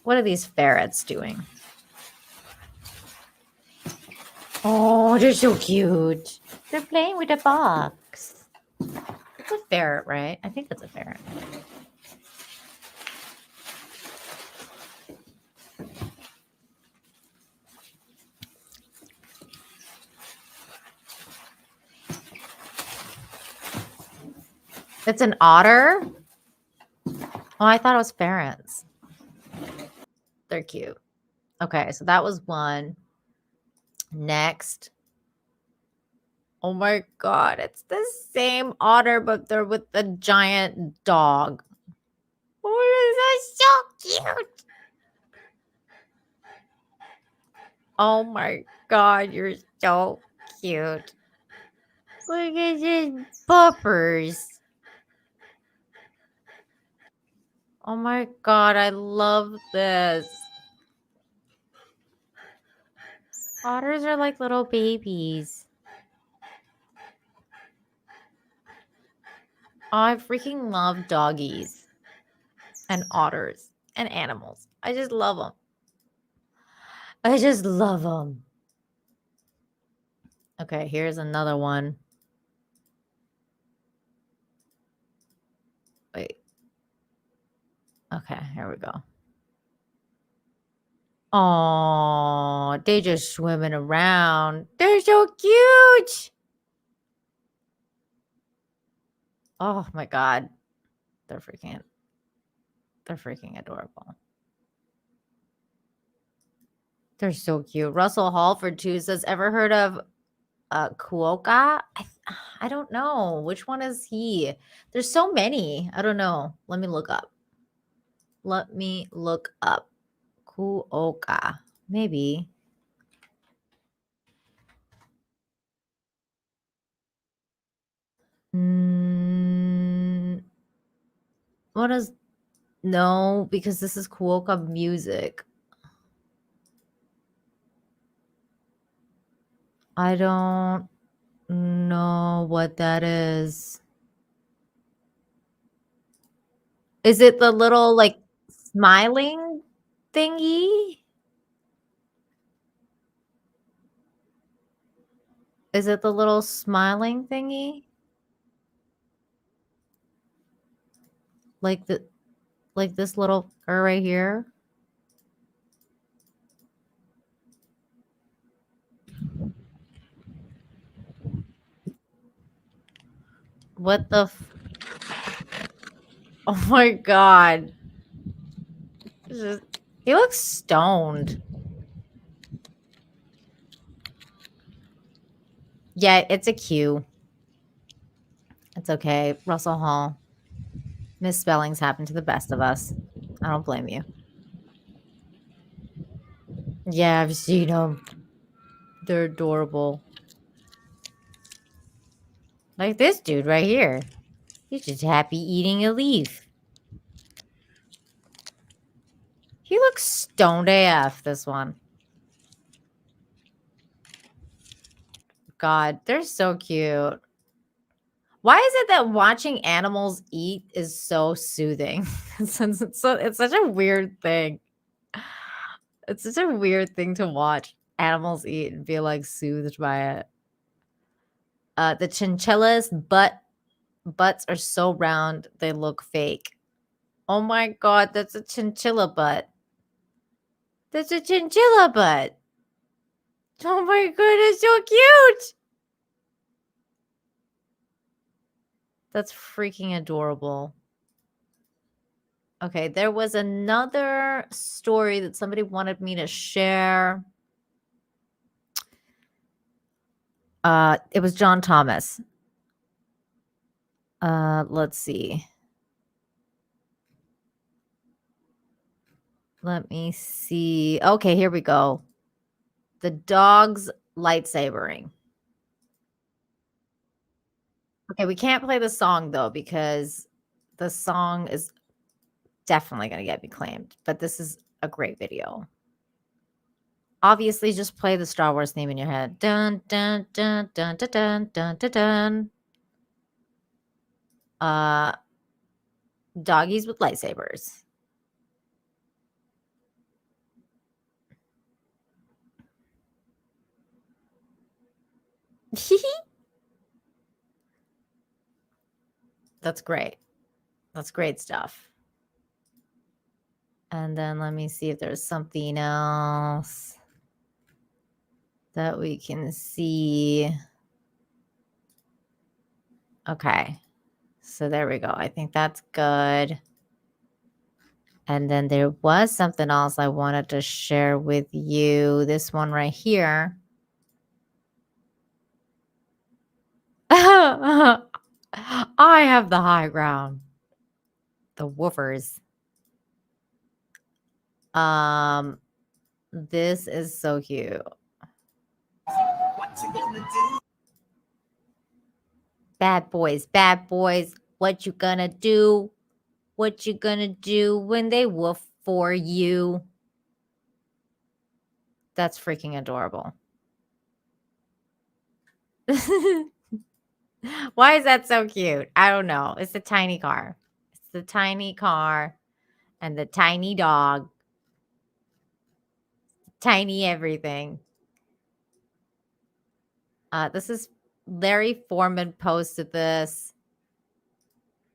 What are these ferrets doing? Oh, they're so cute. They're playing with a box. It's a ferret, right? I think it's a ferret. It's an otter? Oh, I thought it was ferrets. They're cute. Okay, so that was one. Next. Oh my God, it's the same otter, but they're with the giant dog. Oh, this is so cute. Oh my God, you're so cute. Look at these buffers. Oh my God, I love this. Otters are like little babies. I freaking love doggies and otters and animals. I just love them. I just love them. Okay, here's another one. Wait. Okay, here we go. Oh, they just swimming around. They're so cute. Oh my God. They're freaking adorable. They're so cute. Russell Halford too says, ever heard of Kuoka? I don't know. Which one is he? There's so many. I don't know. Let me look up. Kuoka. Maybe. What is... No, because this is Kuoka music. I don't know what that is. Is it the little, like, smiling thingy? Is it the little smiling thingy? Like this little girl right here? What the Oh my God. He looks stoned. Yeah, it's a Q. It's okay. Russell Hall. Misspellings happen to the best of us. I don't blame you. Yeah, I've seen them. They're adorable. Like this dude right here. He's just happy eating a leaf. He looks stoned AF, this one. God, they're so cute. Why is it that watching animals eat is so soothing? It's such a weird thing. It's such a weird thing to watch animals eat and feel like soothed by it. The chinchillas' butts are so round they look fake. Oh my God, that's a chinchilla butt. That's a chinchilla butt. Oh my God, it's so cute. That's freaking adorable. Okay, there was another story that somebody wanted me to share. It was John Thomas. Let's see. Let me see. Okay, here we go. The dog's lightsabering. Okay, we can't play the song though because the song is definitely going to get me claimed, but this is a great video. Obviously, just play the Star Wars theme in your head. Dun dun dun dun dun dun dun dun dun. Doggies with lightsabers. That's great. That's great stuff. And then let me see if there's something else that we can see. Okay. So there we go. I think that's good. And then there was something else I wanted to share with you. This one right here. I have the high ground. The woofers. This is so cute. Bad boys, what you gonna do? What you gonna do when they woof for you? That's freaking adorable. Why is that so cute? I don't know. It's the tiny car. It's the tiny car and the tiny dog. Tiny everything. This is Larry Foreman posted this.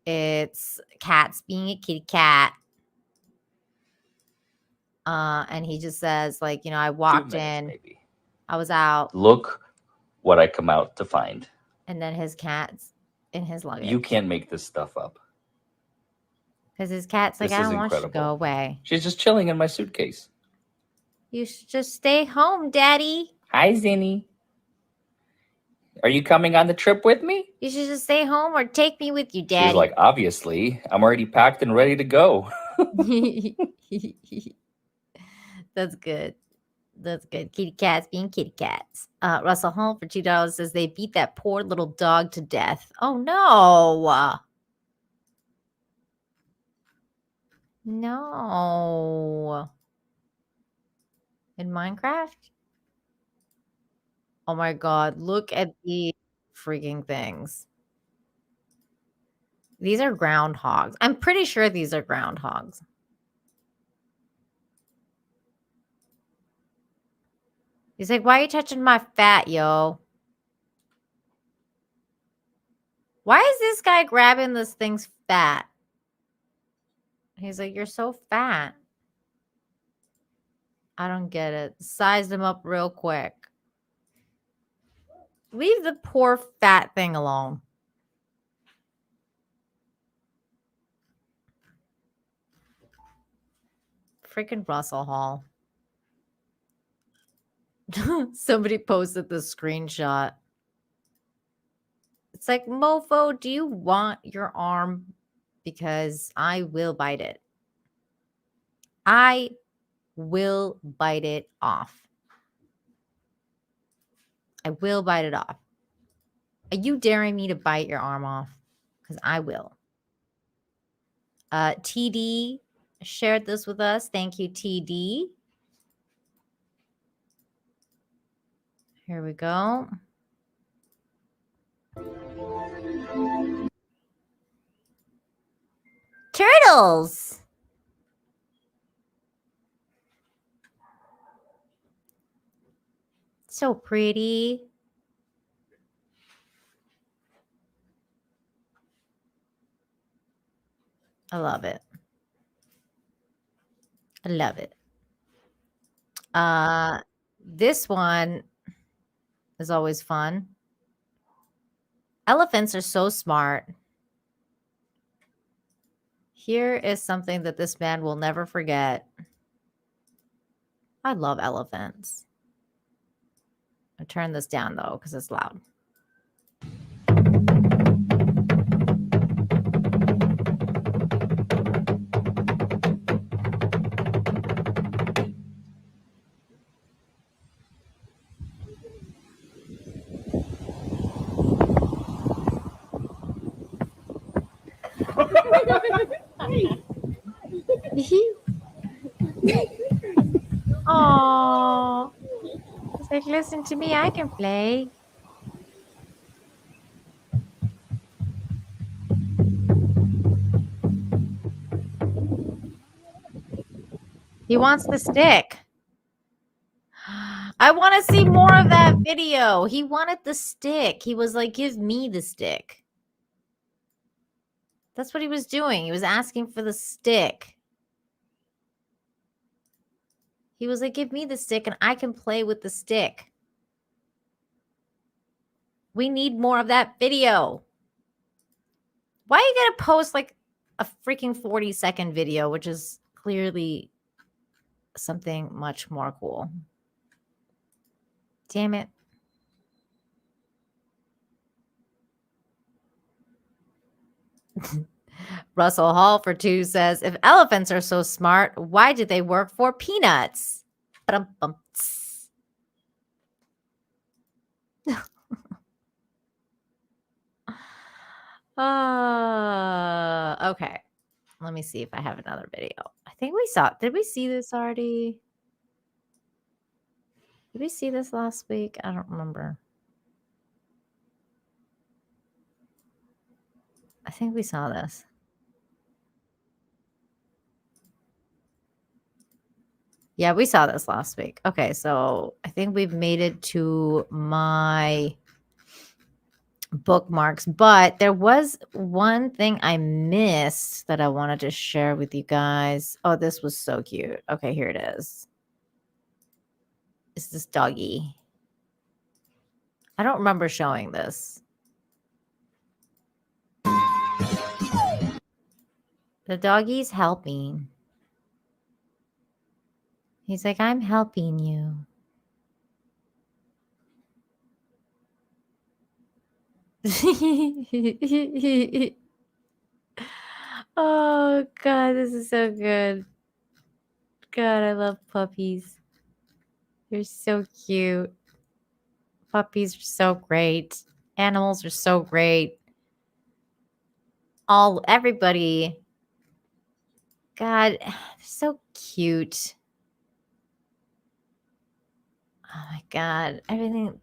It's cats being a kitty cat. And he just says, like, you know, I walked in, maybe. I was out, Look what I come out to find. and then his cat's in his luggage. You can't make this stuff up. Because his cat's like, This I is don't want you to incredible. go away. She's just chilling in my suitcase. You should just stay home, Daddy. Hi, Zinni. Are you coming on the trip with me? You should just stay home or take me with you, Daddy. She's like, obviously, I'm already packed and ready to go. That's good. That's good. Kitty cats being kitty cats. Russell Hall for $2 says they beat that poor little dog to death. Oh no. No. In Minecraft? Oh my god, look at the freaking things. These are groundhogs. I'm pretty sure these are groundhogs. He's like, why are you touching my fat, yo? Why is this guy grabbing this thing's fat? He's like, you're so fat. I don't get it. Sized him up real quick. Leave the poor fat thing alone. Freaking Russell Hall. Somebody posted the screenshot. It's like, mofo, do you want your arm? Because I will bite it. I will bite it off. I will bite it off. Are you daring me to bite your arm off? Because I will. TD shared this with us. Thank you, TD. Here we go. Turtles. So pretty. I love it. I love it. This one is always fun. Elephants are so smart. Here is something that this man will never forget. I love elephants. I'll turn this down though, because it's loud. Oh, it's like, listen to me, I can play. He wants the stick. I want to see more of that video. He wanted the stick. He was like, give me the stick. That's what he was doing. He was asking for the stick. He was like, give me the stick and I can play with the stick. We need more of that video. Why are you going to post like a freaking 40-second video, which is clearly something much more cool? Damn it. Russell Hall for 2 says, if elephants are so smart, why did they work for peanuts? Okay. Let me see if I have another video. I think we saw. Did we see this already? Did we see this last week? I don't remember. I think we saw this. Yeah, we saw this last week. Okay, so I think we've made it to my bookmarks, but there was one thing I missed that I wanted to share with you guys. Oh, this was so cute. Okay, here it is. It's this doggy. I don't remember showing this. The doggy's helping. He's like, I'm helping you. Oh, God, this is so good. God, I love puppies. They're so cute. Puppies are so great. Animals are so great. Everybody. God, they're so cute. Oh my God. Everything.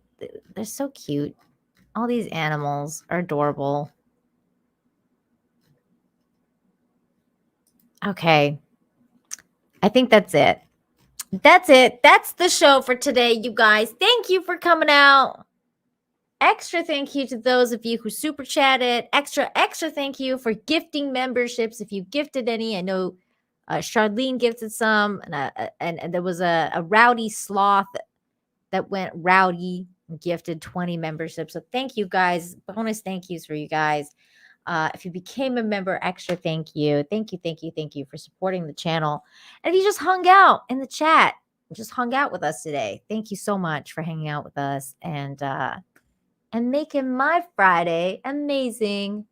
They're so cute. All these animals are adorable. Okay. I think that's it. That's it. That's the show for today, you guys. Thank you for coming out. Extra thank you to those of you who super chatted. Extra thank you for gifting memberships. If you gifted any, I know Charlene gifted some, and there was a rowdy sloth that went rowdy and gifted 20 memberships. So thank you guys. Bonus thank yous for you guys. If you became a member, extra thank you. Thank you for supporting the channel. And if you just hung out in the chat, just hung out with us today, thank you so much for hanging out with us and making my Friday amazing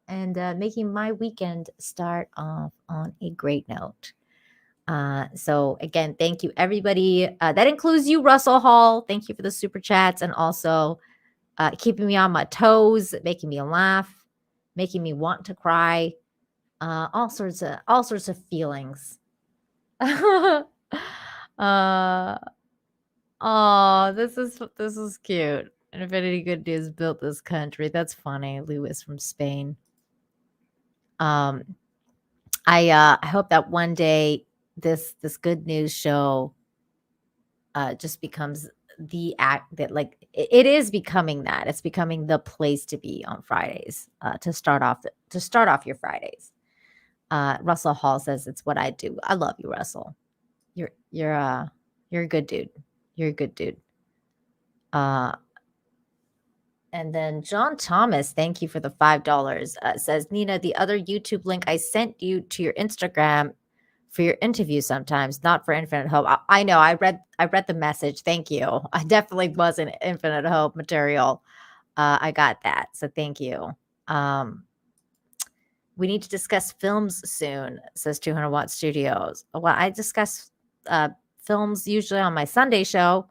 and making my weekend start off on a great note. So again, thank you everybody. That includes you, Russell Hall. Thank you for the super chats and also keeping me on my toes, making me laugh, making me want to cry, all sorts of feelings. Oh, this is cute. Infinity Good News built this country. That's funny. Lewis from Spain. I hope that one day this good news show just becomes the act that, like, it is becoming that. It's becoming the place to be on Fridays to start off your Fridays. Russell Hall says it's what I do. I love you, Russell. You're a good dude. You're a good dude. And then John Thomas, thank you for the $5. Says, Nina, the other YouTube link I sent you to your Instagram for your interview sometimes, not for Infinite Hope. I know. I read the message. Thank you. I definitely wasn't Infinite Hope material. I got that. So thank you. We need to discuss films soon, says 200 Watt Studios. Well, I discuss films usually on my Sunday show.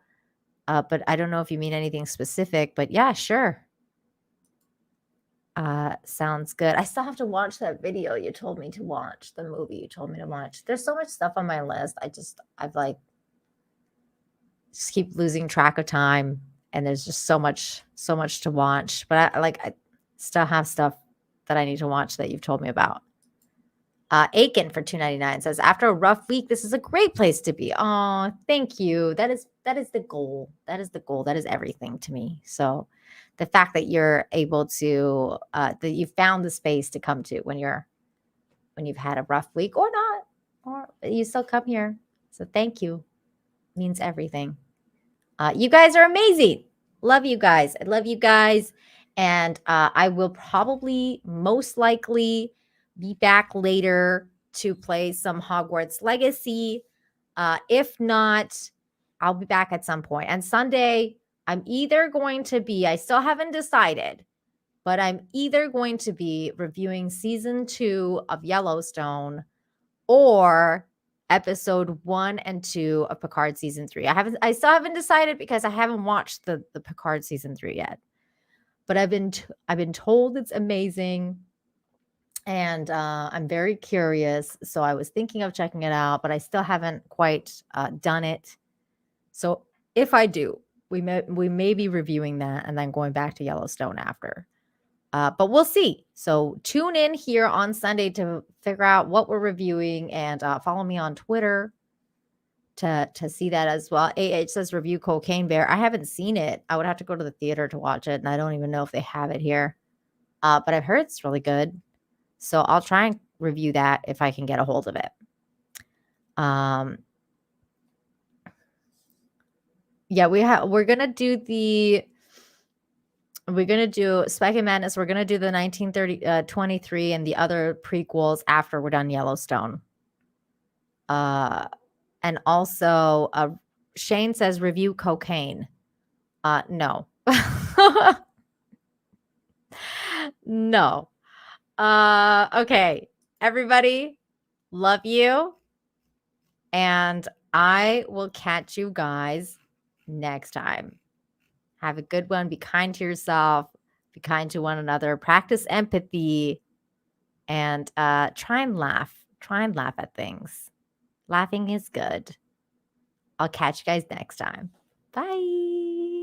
But I don't know if you mean anything specific, but yeah, sure. Sounds good. I still have to watch that video you told me to watch, the movie you told me to watch. There's so much stuff on my list. I've just keep losing track of time, and there's just so much to watch. But I still have stuff that I need to watch that you've told me about. Aiken for $2.99 says, after a rough week, this is a great place to be. Oh, thank you. That is the goal. That is the goal. That is everything to me. So the fact that you're able to, that you found the space to come to when you've had a rough week or not, or you still come here. So thank you. It means everything. You guys are amazing. Love you guys. I love you guys. And I will probably most likely be back later to play some Hogwarts Legacy. If not, I'll be back at some point. And Sunday, I'm either going to be, I still haven't decided, but I'm either going to be reviewing season 2 of Yellowstone or episode 1 and 2 of Picard season 3. I still haven't decided because I haven't watched the Picard season 3 yet. But I've been told it's amazing. And I'm very curious. So I was thinking of checking it out, but I still haven't quite done it. So if I do, we may be reviewing that and then going back to Yellowstone after. But we'll see. So tune in here on Sunday to figure out what we're reviewing, and follow me on Twitter to see that as well. AH says review Cocaine Bear. I haven't seen it. I would have to go to the theater to watch it, and I don't even know if they have it here. But I've heard it's really good. So I'll try and review that if I can get a hold of it. Yeah, we're gonna do Spec and Madness. We're gonna do the 1923 and the other prequels after we're done Yellowstone. And also Shane says review Cocaine. No. No. Okay, everybody, love you, and I will catch you guys next time. Have a good one. Be kind to yourself. Be kind to one another. Practice empathy, and try and laugh. Try and laugh at things. Laughing is good. I'll catch you guys next time. Bye.